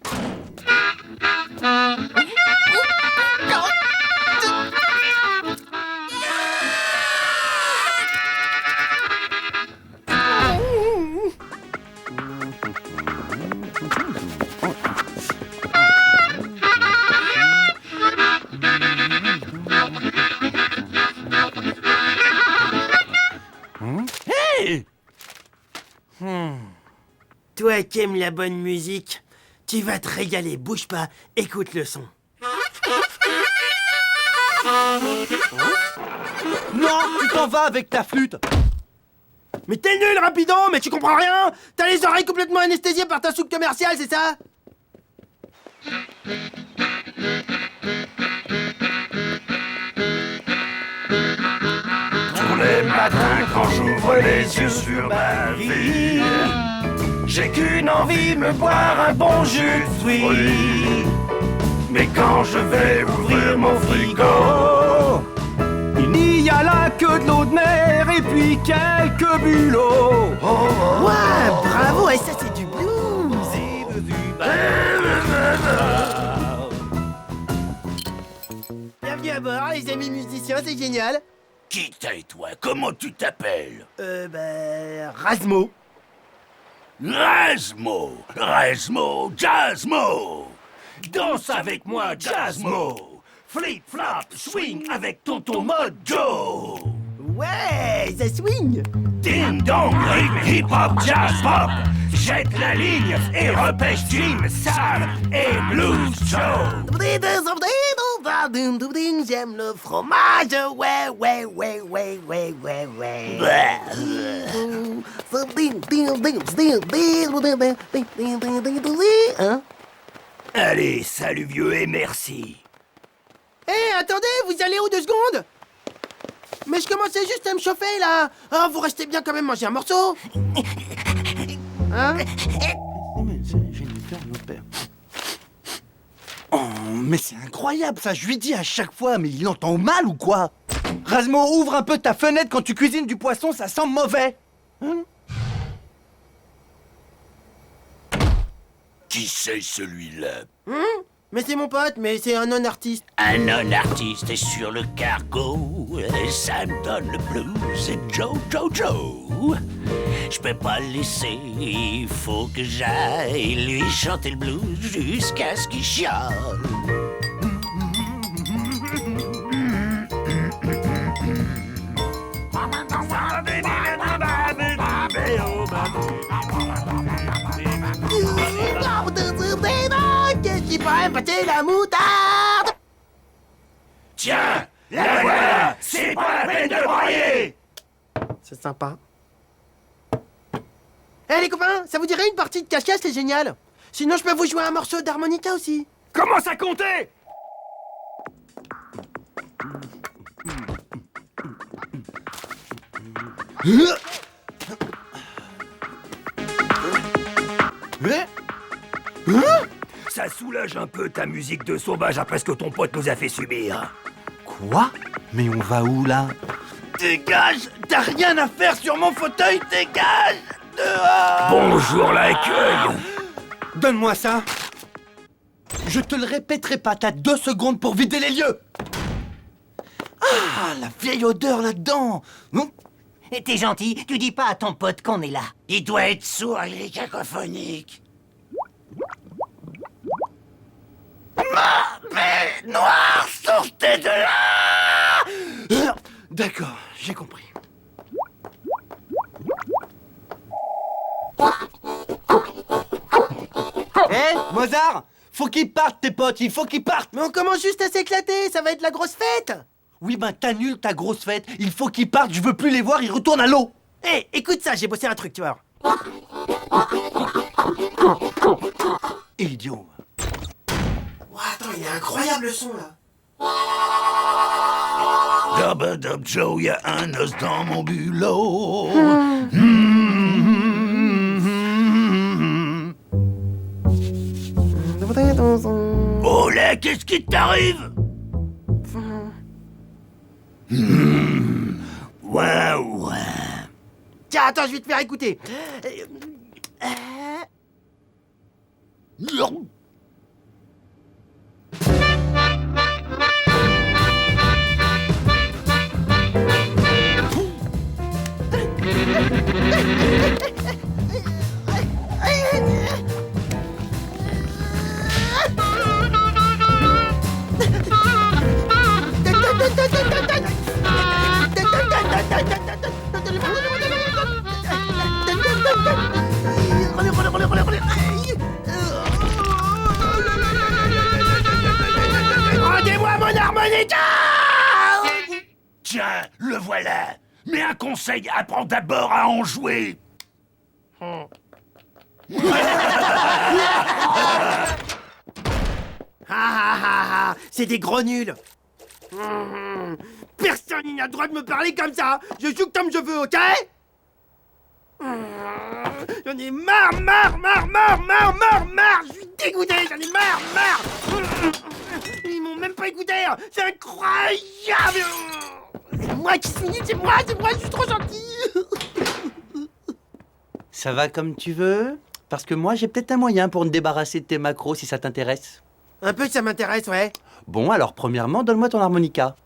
Toi qui aimes la bonne musique, tu vas te régaler. Bouge pas, écoute le son. Non, tu t'en vas avec ta flûte. Mais t'es nul, Rapido, mais tu comprends rien. T'as les oreilles complètement anesthésiées par ta soupe commerciale, c'est ça? Tous les matins quand j'ouvre les yeux sur ma vie, j'ai qu'une envie, me boire un bon jus de fruits. Mais quand je vais ouvrir mon frigo, Il n'y a là que de l'eau de mer et puis quelques bulots. Ouais, bravo, et ça c'est du blues. Bienvenue à bord, les amis musiciens, c'est génial. qui t'es toi? Comment tu t'appelles? Rasmo. Rasmo, Rasmo, Jazzmo. Danse avec moi, Jazzmo. Flip, flap, swing avec tonton Mojo. Ouais, ça swing. Ding dong, rythme, hip hop, jazz pop. Jette la ligne et repêche Jim, Sam et Blues Joe. J'aime le fromage, ouais, ouais, ouais, ouais, ouais, ouais, ouais. Hein? Allez, salut vieux et merci. Hé, attendez, vous allez où 2 secondes? Mais je commençais juste à me chauffer, là. Oh, vous restez bien quand même manger un morceau. Hein? Oh, mais c'est incroyable ça, je lui dis à chaque fois, mais il entend mal ou quoi? Rasmo, ouvre un peu ta fenêtre quand tu cuisines du poisson, ça sent mauvais. Qui c'est celui-là? Mais c'est mon pote, mais c'est un non-artiste. Un non-artiste est sur le cargo, et ça me donne le blues. C'est Joe. Je peux pas le laisser, il faut que j'aille lui chanter le blues jusqu'à ce qu'il chiale. Qu'est-ce qui pourrait pâter la moutarde? Tiens, la voilà. C'est pas la peine de broyer. C'est sympa. Eh les copains, ça vous dirait une partie de cache-cache, c'est génial. Sinon je peux vous jouer un morceau d'harmonica aussi. Commence à compter. Ça soulage un peu ta musique de sauvage après ce que ton pote nous a fait subir. Quoi? Mais on va où là? Dégage! T'as rien à faire sur mon fauteuil, dégage! Dehors! Bonjour l'accueil. Donne-moi ça. Je te le répéterai pas, t'as 2 secondes pour vider les lieux. Ah, la vieille odeur là-dedans. Et t'es gentil, tu dis pas à ton pote qu'on est là. Il doit être sourd, il est cacophonique. Mais noir, sortez de là! D'accord, j'ai compris. Hé, Mozart! Faut qu'ils partent, tes potes, il faut qu'ils partent! Mais on commence juste à s'éclater, ça va être la grosse fête. Oui, ben t'annules ta grosse fête, il faut qu'ils partent, je veux plus les voir, ils retournent à l'eau! Hé, écoute ça, j'ai bossé un truc, tu vois. Idiot! Oh, attends, il est incroyable le son là. Dub Joe, y'a un os dans mon bulot. Oh là, qu'est-ce qui t'arrive? Waouh. Tiens, attends, je vais te faire écouter. Rendez-moi mon harmonica! Tiens, le voilà. Mais un conseil, apprends d'abord à en jouer. C'est des gros nuls. Personne n'a le droit de me parler comme ça. Je joue comme je veux, ok? J'en ai marre. Je suis dégoûté, j'en ai marre. Ils m'ont même pas écouté. C'est incroyable. C'est moi qui suis nul, c'est moi, je suis trop gentil. Ça va comme tu veux? Parce que moi, j'ai peut-être un moyen pour me débarrasser de tes macros si ça t'intéresse. Un peu, ça m'intéresse, ouais. Bon, alors premièrement, donne-moi ton harmonica.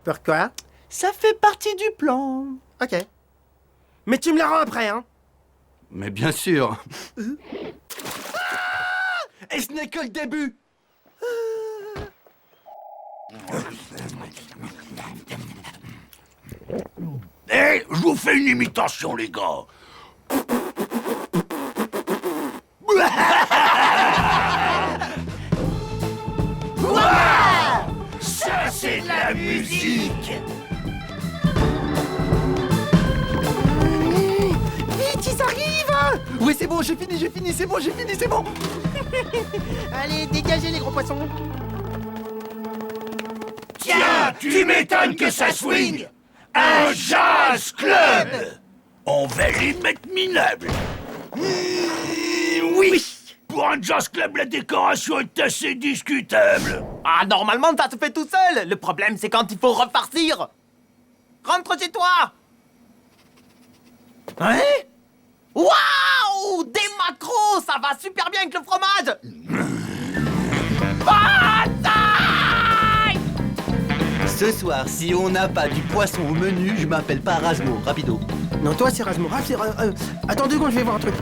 Pourquoi? Ça fait partie du plan. Ok. Mais tu me la rends après, hein? Mais bien sûr. Et ce n'est que le début. Eh, je vous fais une imitation, les gars. Ça, c'est de la musique. Vite, ils arrivent. Oui, c'est bon, j'ai fini, c'est bon. Allez, dégagez les gros poissons. Tiens, tu m'étonnes que ça swing. Un jazz club. On va les mettre minables. Oui. Pour un jazz club, la décoration est assez discutable. Ah, normalement, ça se fait tout seul. Le problème, c'est quand il faut repartir. Rentre chez toi. Hein? Waouh! Des macros, ça va super bien avec le fromage. Bataille! Ce soir, si on n'a pas du poisson au menu, je m'appelle pas Rasmo, rapido. Non, toi, c'est Rasmo. Raph, c'est... attends 2 secondes, je vais voir un truc.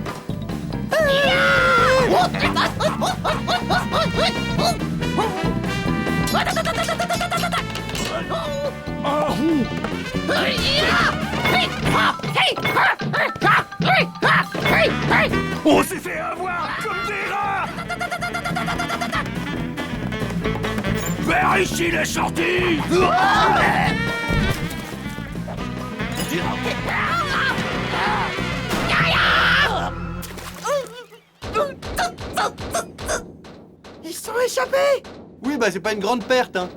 On s'est fait avoir comme des rats. Vers ici les sorties. Ils se sont échappés. Oui, bah c'est pas une grande perte, hein.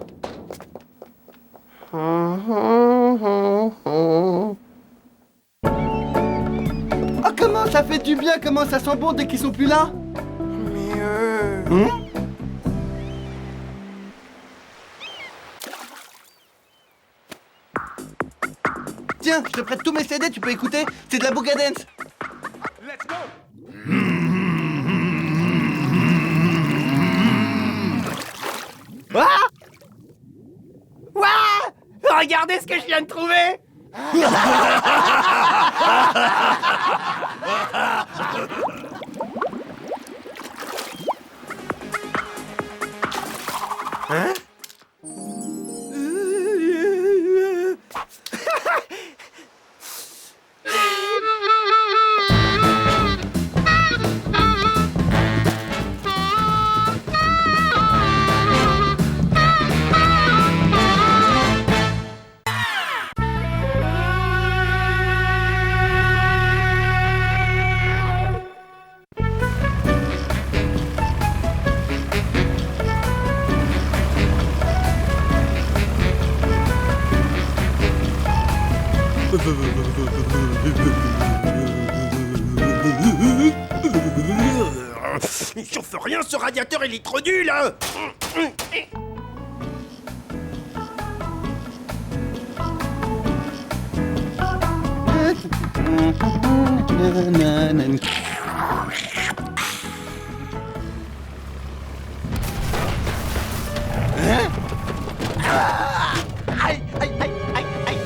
Ah, comment ça fait du bien, comment ça sent bon dès qu'ils sont plus là. Mais Tiens, je te prête tous mes CD, tu peux écouter. C'est de la Booga Dance. Let's go. Ah! Ouah! Regardez ce que je viens de trouver! Hein? Il chauffe rien, ce radiateur, il est trop nul, hein. Aïe, aïe, aïe, aïe, aïe.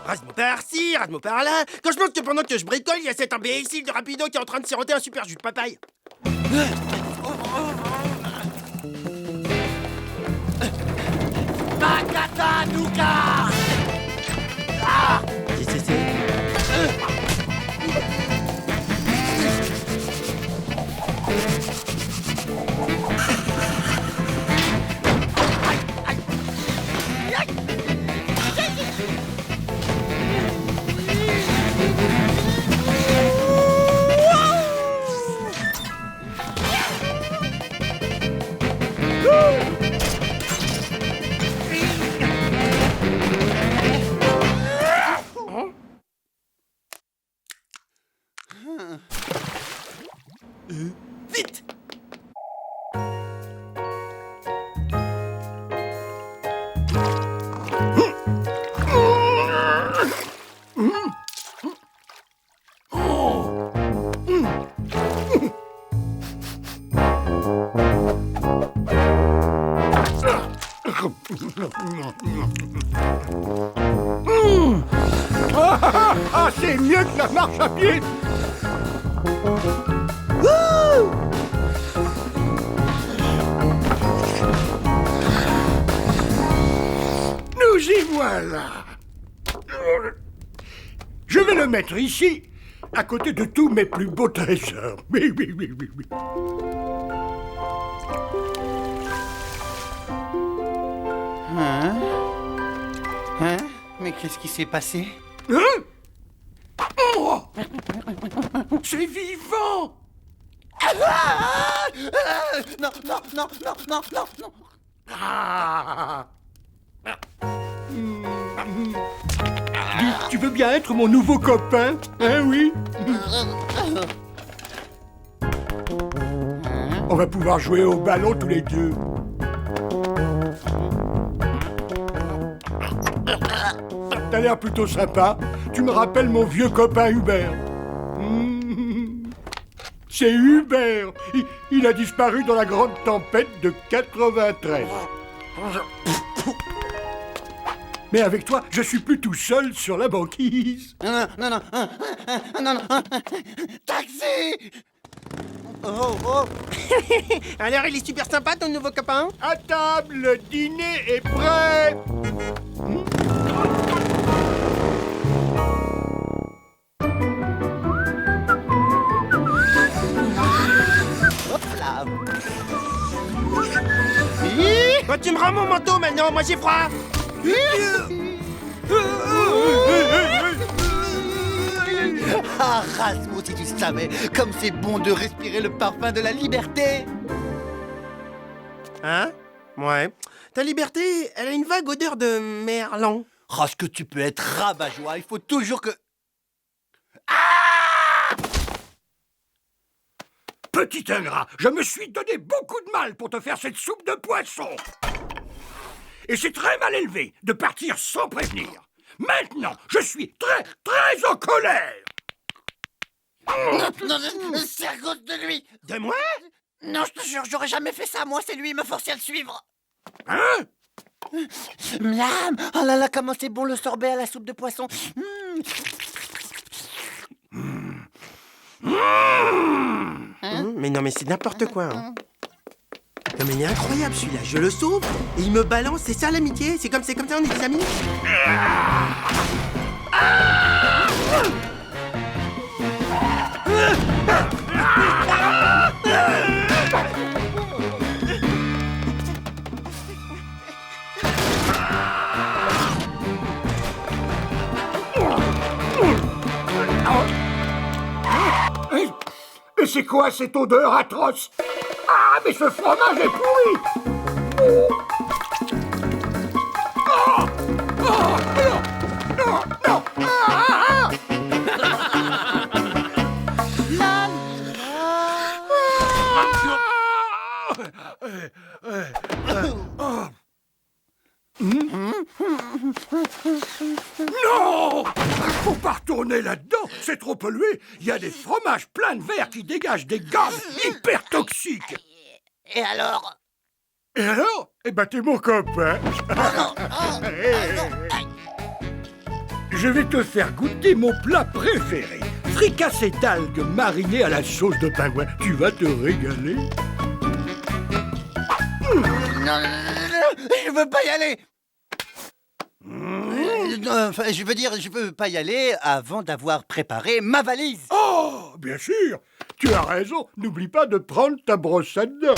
Rasmo par-ci, Rasmo par-là. Quand je pense que pendant que je bricole, il y a cet imbécile de Rapido qui est en train de siroter un super jus de papaye. Makata Nuka! Vite! Ah, c'est mieux que la marche à pied. Nous y voilà. Je vais le mettre ici, à côté de tous mes plus beaux trésors. Oui, oui, oui, oui, oui. Mais qu'est-ce qui s'est passé? Hein? Oh! non, non, non, non, non, non. Tu veux bien être mon nouveau copain? Hein, oui? On va pouvoir jouer au ballon tous les deux. T'as l'air plutôt sympa. Tu me rappelles mon vieux copain Hubert. C'est Hubert. Il a disparu dans la grande tempête de 93. Mais avec toi, je suis plus tout seul sur la banquise. Non, non, non, non, non, taxi! Oh, oh. Alors, il est super sympa, ton nouveau copain? À table, le dîner est prêt. Hop là. Bah, tu me rends mon manteau maintenant, moi j'ai froid. Ah, Rasmus, si tu savais, comme c'est bon de respirer le parfum de la liberté. Hein? Ouais. Ta liberté, elle a une vague odeur de merlan. Oh, ce que tu peux être rabat-joie, il faut toujours que... Petit ingrat, je me suis donné beaucoup de mal pour te faire cette soupe de poisson. Et c'est très mal élevé de partir sans prévenir. Maintenant, je suis très en colère. Non, c'est à cause de lui. De moi? Non, je te jure, j'aurais jamais fait ça. Moi, c'est lui, il me forçait à le suivre. Hein? Miam! Oh là là, comment c'est bon le sorbet à la soupe de poisson. Mais non, mais c'est n'importe quoi. Hein. Non, mais il est incroyable celui-là. Je le sauve et il me balance. C'est ça l'amitié? C'est comme ça, on est des amis? Et c'est quoi cette odeur atroce? Ah, mais ce fromage est pourri! Oh, oh, non, non, non! Ah, Non! Faut pas retourner là-dedans, c'est trop pollué. Il y a des fromages pleins de verre qui dégagent des gaz hyper toxiques. Et alors? Et alors? Eh ben, t'es mon copain. Je vais te faire goûter mon plat préféré. Fricassé d'algues marinées à la sauce de pingouin. Tu vas te régaler. Non, je veux pas y aller. Enfin, je veux dire, je veux pas y aller avant d'avoir préparé ma valise. Oh, bien sûr. Tu as raison. N'oublie pas de prendre ta brosse à dents.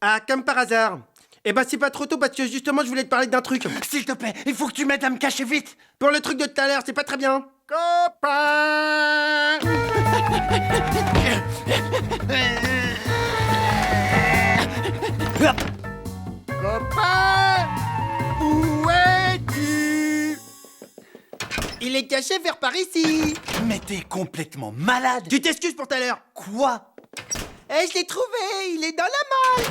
Ah, comme par hasard. Eh ben, c'est pas trop tôt parce que justement, je voulais te parler d'un truc. S'il te plaît, il faut que tu m'aides à me cacher vite. Pour le truc de tout à l'heure, c'est pas très bien. Copain! Copain! Où es-tu? Il est caché vers par ici. Mais t'es complètement malade. Tu t'excuses pour tout à l'heure. Quoi? Eh, je l'ai trouvé, il est dans la malle.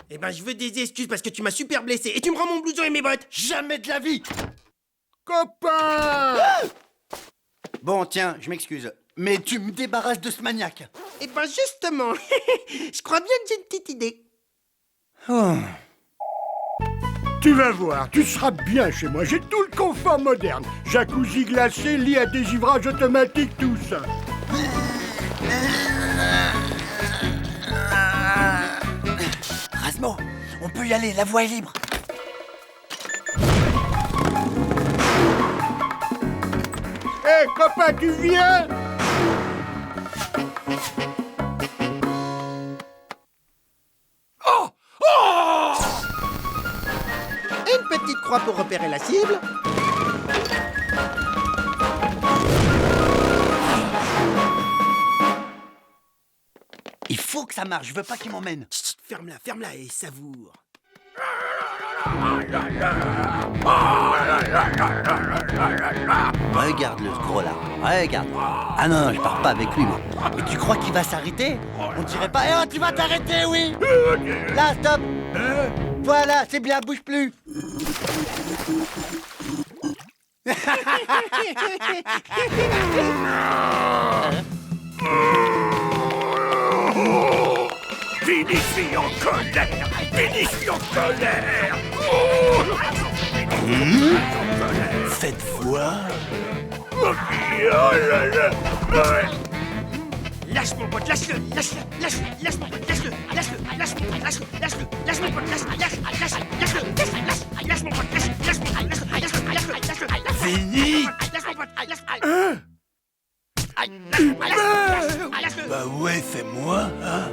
Eh ben, je veux des excuses parce que tu m'as super blessé et tu me rends mon blouson et mes bottes. Jamais de la vie. Copain! Bon, tiens, je m'excuse. Mais tu me débarrasses de ce maniaque. Eh ben, justement, je crois bien que j'ai une petite idée. Oh. Tu vas voir, tu seras bien chez moi. J'ai tout le confort moderne. Jacuzzi glacé, lit à dégivrage automatique, tout ça. Rasmo, on peut y aller, la voie est libre. Hé, copain, tu viens? Oh! Oh! Une petite croix pour repérer la cible. Il faut que ça marche, je veux pas qu'il m'emmène. Chut, ferme-la et savoure. Regarde-le, ce gros là. Regarde. Ah non, je pars pas avec lui, moi. Mais tu crois qu'il va s'arrêter? On dirait pas. Eh oh, tu vas t'arrêter, oui. Là, stop. Voilà, c'est bien, bouge plus. Finition en colère! Finition en colère! Faites voir. Oh là là! Lâche mon pote, lâche-le, lâche mon pote, lâche-le mon pote, lâche mon pote, Fini! Bah ouais, c'est moi, hein?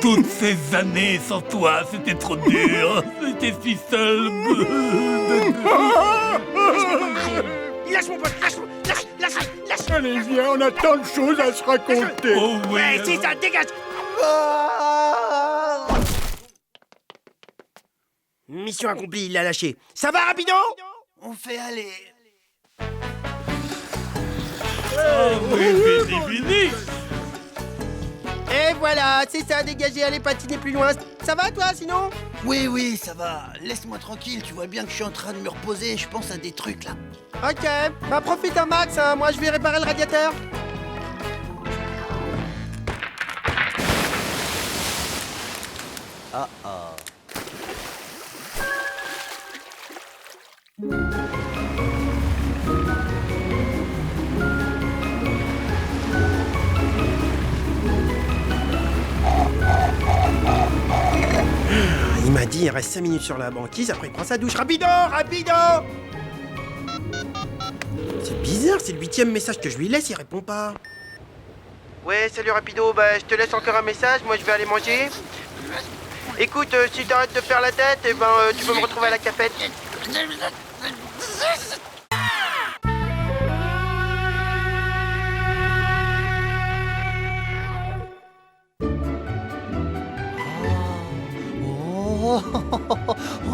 Toutes ces années sans toi, c'était trop dur. J'étais si seul. lâche mon pote, lâche. Allez, viens, on a tant de choses à se raconter. Oh oui. Ouais, c'est ça, dégage. Mission accomplie, il l'a lâché. Ça va, rapido? On fait aller. Fini. Et voilà, c'est ça, dégagez, allez patiner plus loin. Ça va, toi, sinon? Oui, ça va. Laisse-moi tranquille, tu vois bien que je suis en train de me reposer, je pense à des trucs là. Ok, bah profite un max, hein. Moi je vais réparer le radiateur. Il m'a dit il reste 5 minutes sur la banquise, après il prend sa douche. Rapido! C'est bizarre, c'est le 8e message que je lui laisse, il répond pas. Ouais, salut Rapido, bah je te laisse encore un message, moi je vais aller manger. Écoute, si t'arrêtes de faire la tête, eh ben tu peux me retrouver à la cafette.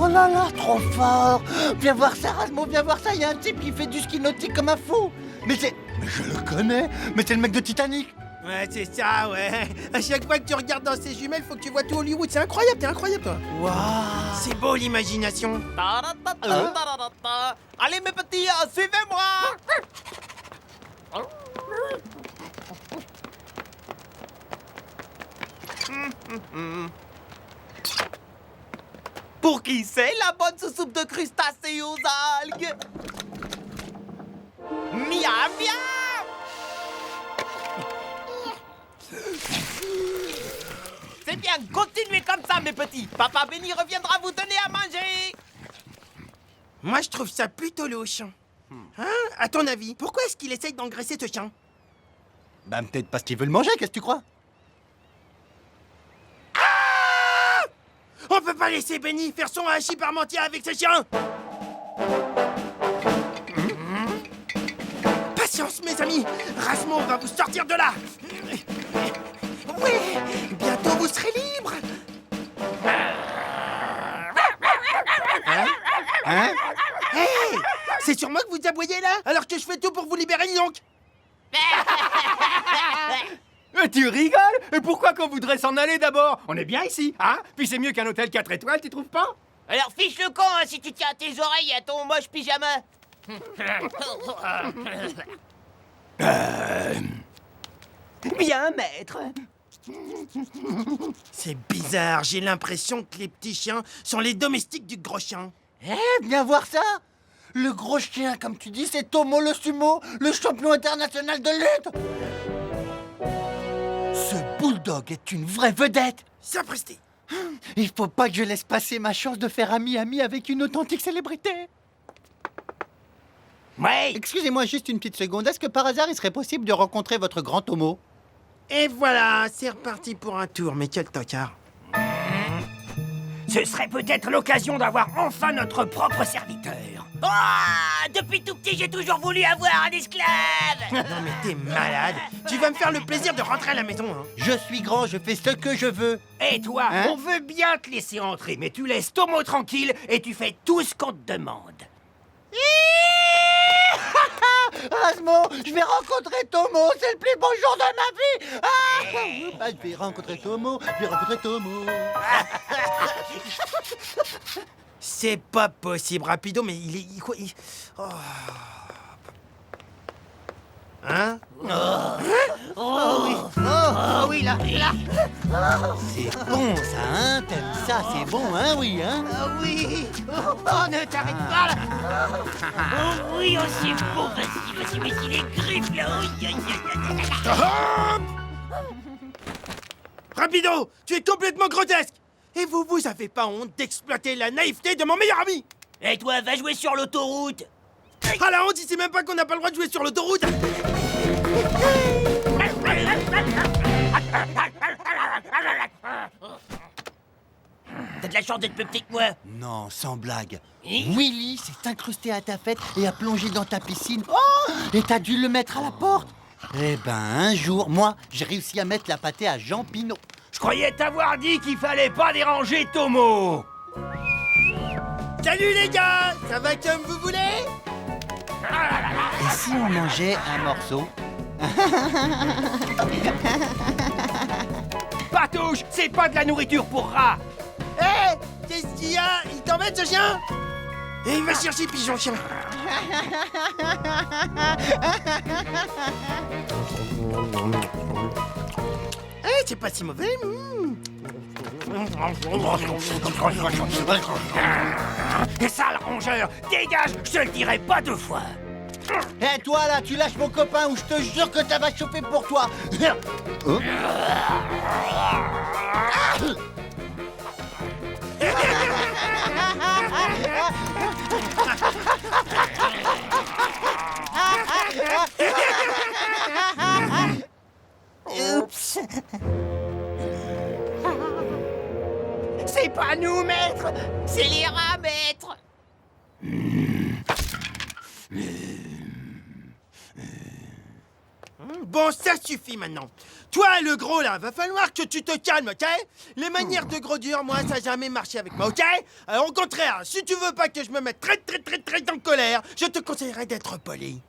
Oh là là, trop fort. Viens voir ça, Rasmo, viens voir ça. Il y a un type qui fait du ski nautique comme un fou. Mais je le connais. Mais c'est le mec de Titanic. Ouais, c'est ça, ouais. À chaque fois que tu regardes dans ces jumelles, faut que tu vois tout Hollywood. C'est incroyable, t'es incroyable, toi. Waouh. C'est beau l'imagination. Allez mes petits, suivez-moi. Pour qui c'est la bonne soupe de crustacés aux algues? Miam, miam! C'est bien, continuez comme ça, mes petits. Papa Benny reviendra vous donner à manger. Moi, je trouve ça plutôt louche. Hein? À ton avis, pourquoi est-ce qu'il essaye d'engraisser ce chien? Bah peut-être parce qu'il veut le manger, qu'est-ce que tu crois? On peut pas laisser Benny faire son hachis parmentier avec ce chien. Patience, mes amis. Rasmo va vous sortir de là. Oui, bientôt vous serez libre. Hein? Hey, c'est sur moi que vous aboyez là? Alors que je fais tout pour vous libérer, dis donc. Tu rigoles? Et pourquoi qu'on voudrait s'en aller d'abord? On est bien ici, hein? Puis c'est mieux qu'un hôtel 4 étoiles, tu trouves pas? Alors fiche le camp hein, si tu tiens à tes oreilles et à ton moche pyjama. Bien, maître. C'est bizarre, j'ai l'impression que les petits chiens sont les domestiques du gros chien. Viens voir ça. Le gros chien, comme tu dis, c'est Tomo le sumo, le champion international de lutte. Ce bulldog est une vraie vedette. Sapristi. Il faut pas que je laisse passer ma chance de faire ami-ami avec une authentique célébrité. Ouais. Excusez-moi juste une petite seconde. Est-ce que par hasard il serait possible de rencontrer votre grand Tomo? Et voilà, c'est reparti pour un tour, mais quel tocard. Ce serait peut-être l'occasion d'avoir enfin notre propre serviteur. Oh, depuis tout petit, j'ai toujours voulu avoir un esclave. Non mais t'es malade. Tu vas me faire le plaisir de rentrer à la maison, hein. Je suis grand, je fais ce que je veux. Et toi, Hein? on veut bien te laisser entrer, mais tu laisses Tomo tranquille et tu fais tout ce qu'on te demande. Asmo, je vais rencontrer Tomo, c'est le plus beau jour de ma vie. Ah, je vais rencontrer Tomo, C'est pas possible, Rapido, mais il est... quoi, Oh. Hein? Oh oui, là. C'est bon ça, hein? T'aimes ça, c'est bon, hein? Oui, hein? Ah oui. Oh, ne t'arrête pas là. Oh oui, oh c'est beau. Vas-y, mets les griffes là. Oui, aïe, aïe, aïe, aïe. Rapido, tu es complètement grotesque. Et vous avez pas honte d'exploiter la naïveté de mon meilleur ami? Et toi, va jouer sur l'autoroute. Ah la honte, il sait même pas qu'on n'a pas le droit de jouer sur l'autoroute. T'as de la chance d'être plus petit que moi. Non, sans blague. Hein? Willy s'est incrusté à ta fête et a plongé dans ta piscine. Oh! Et t'as dû le mettre à la porte. Eh ben, un jour, moi, j'ai réussi à mettre la pâtée à Jean Pinot. Je croyais t'avoir dit qu'il fallait pas déranger Tomo. Salut les gars, ça va comme vous voulez? Et si on mangeait un morceau? Patouche, c'est pas de la nourriture pour rats. Hé, qu'est-ce qu'il y a? Il t'embête ce chien? Et il va chercher pigeon chien. Eh, c'est pas si mauvais. Sale rongeur, dégage, je te le dirai pas deux fois. Eh toi là, tu lâches mon copain ou je te jure que ça va chauffer pour toi. Oh. Oups. C'est pas nous, maître. C'est les rats, maître. Bon, ça suffit maintenant. Toi, le gros, là, va falloir que tu te calmes, ok? Les manières de gros dur, moi, ça n'a jamais marché avec moi, ok? Alors, au contraire, si tu veux pas que je me mette très en colère, je te conseillerais d'être poli.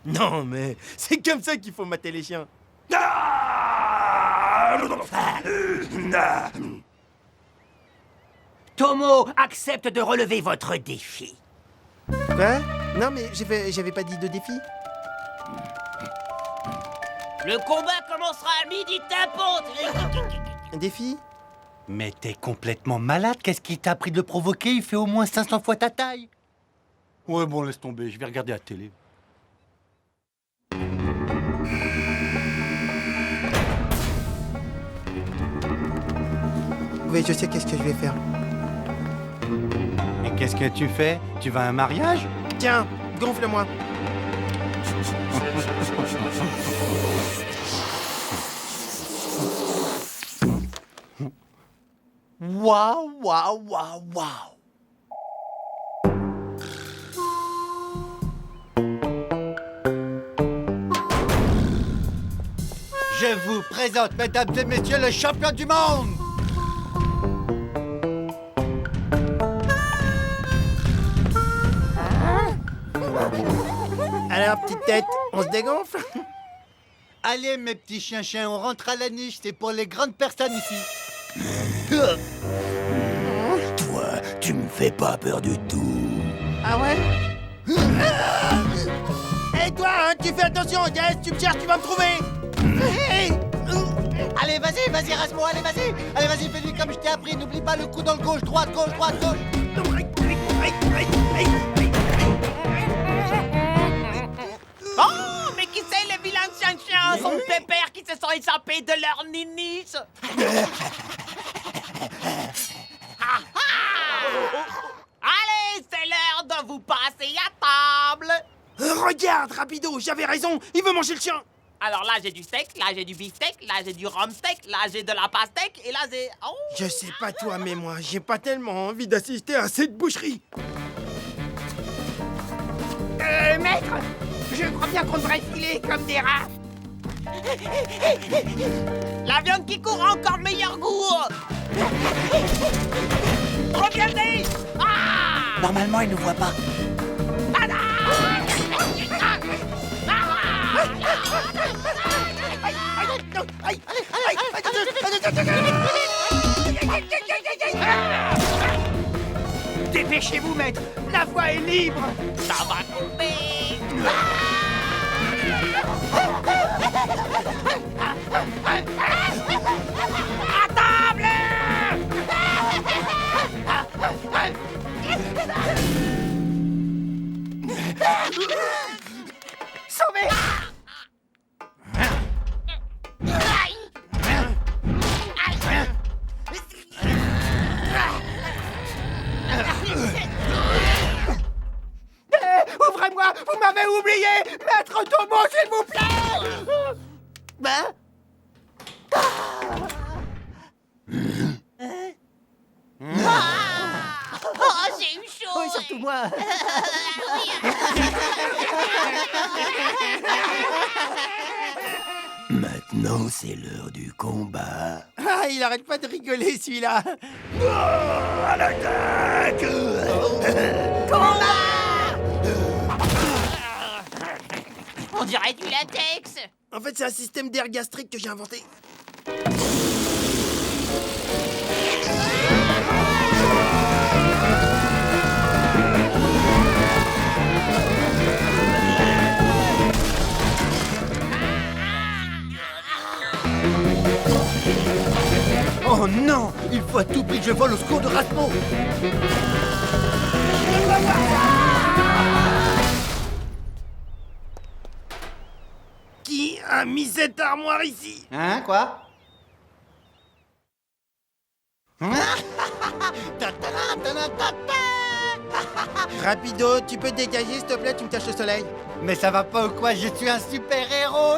Non, mais c'est comme ça qu'il faut mater les chiens. Tomo accepte de relever votre défi. Quoi? Non, mais j'avais pas dit de défi. Le combat commencera à midi tapante. Un défi? Mais t'es complètement malade, qu'est-ce qui t'a appris de le provoquer? Il fait au moins 500 fois ta taille. Ouais, bon, laisse tomber, je vais regarder la télé. Oui, je sais qu'est-ce que je vais faire. Et qu'est-ce que tu fais? Tu vas à un mariage? Tiens, gonfle-moi. Waouh, waouh, waouh, waouh. Je vous présente, mesdames et messieurs, le champion du monde. Alors, petite tête, on se dégonfle? Allez, mes petits chiens, on rentre à la niche, c'est pour les grandes personnes ici. Toi, tu me fais pas peur du tout. Ah ouais? Hé toi, hein, tu fais attention, ok? Si tu me cherches, tu vas me trouver. Hey. Allez, vas-y, Rasmo, allez, vas-y, fais-lui comme je t'ai appris, n'oublie pas le coup dans le gauche, droite, gauche. Oh, mais qui c'est les vilains chiens son pépère qui se sont échappés de leur ninis? Allez, c'est l'heure de vous passer à table. Regarde, Rapido, j'avais raison, il veut manger le chien. Alors là, j'ai du steak, là, j'ai du beefsteak, là, j'ai du rhum steak, là, j'ai de la pastèque, et là, j'ai... Oh. Je sais pas toi, mais moi, j'ai pas tellement envie d'assister à cette boucherie. Maître, je crois bien qu'on devrait filer comme des rats. La viande qui court a encore meilleur goût. Regardez. Ah. Normalement, il ne voit pas. Dépêchez-vous, maître. La voie est libre. Ça va couper. À table. Sauvez. Ouvrez-moi, vous m'avez oublié. Maître Tomo, s'il vous plaît. Ben? Oh, j'ai eu chaud. Oui, surtout moi. Maintenant, c'est l'heure du combat. Ah, il arrête pas de rigoler, celui-là. À l'attaque! On dirait du latex. En fait, c'est un système d'air gastrique que j'ai inventé. Oh non! Il faut à tout prix que je vole au secours de Rasmo! Qui a mis cette armoire ici? Hein, quoi? Rapido, tu peux te dégager, s'il te plaît, tu me caches le soleil. Mais ça va pas ou quoi? Je suis un super-héros.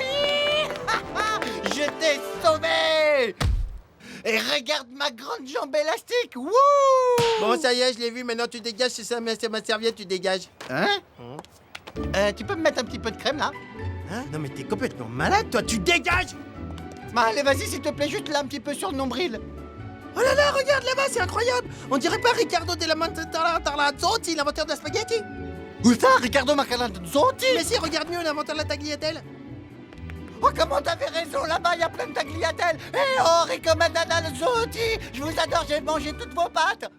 Je t'ai sauvé. Et regarde ma grande jambe élastique. Wouh! Bon, ça y est, je l'ai vu, maintenant tu dégages, c'est ma serviette, tu dégages. Hein? Tu peux me mettre un petit peu de crème, là? Hein? Non mais t'es complètement malade, toi, tu dégages! Bah, allez, vas-y, s'il te plaît, juste là, un petit peu sur le nombril. Oh là là, regarde là-bas, c'est incroyable! On dirait pas Riccardo della Mantarrazzotti, l'inventeur de la spaghetti? Où ça, Riccardo Mantarrazzotti? Mais si, regarde mieux, l'inventeur de la tagliatelle. Oh, comment t'avais raison, là-bas, il y a plein de tagliatelles. Eh oh, Riccardo Mantarrazzotti, je vous adore, j'ai mangé toutes vos pâtes.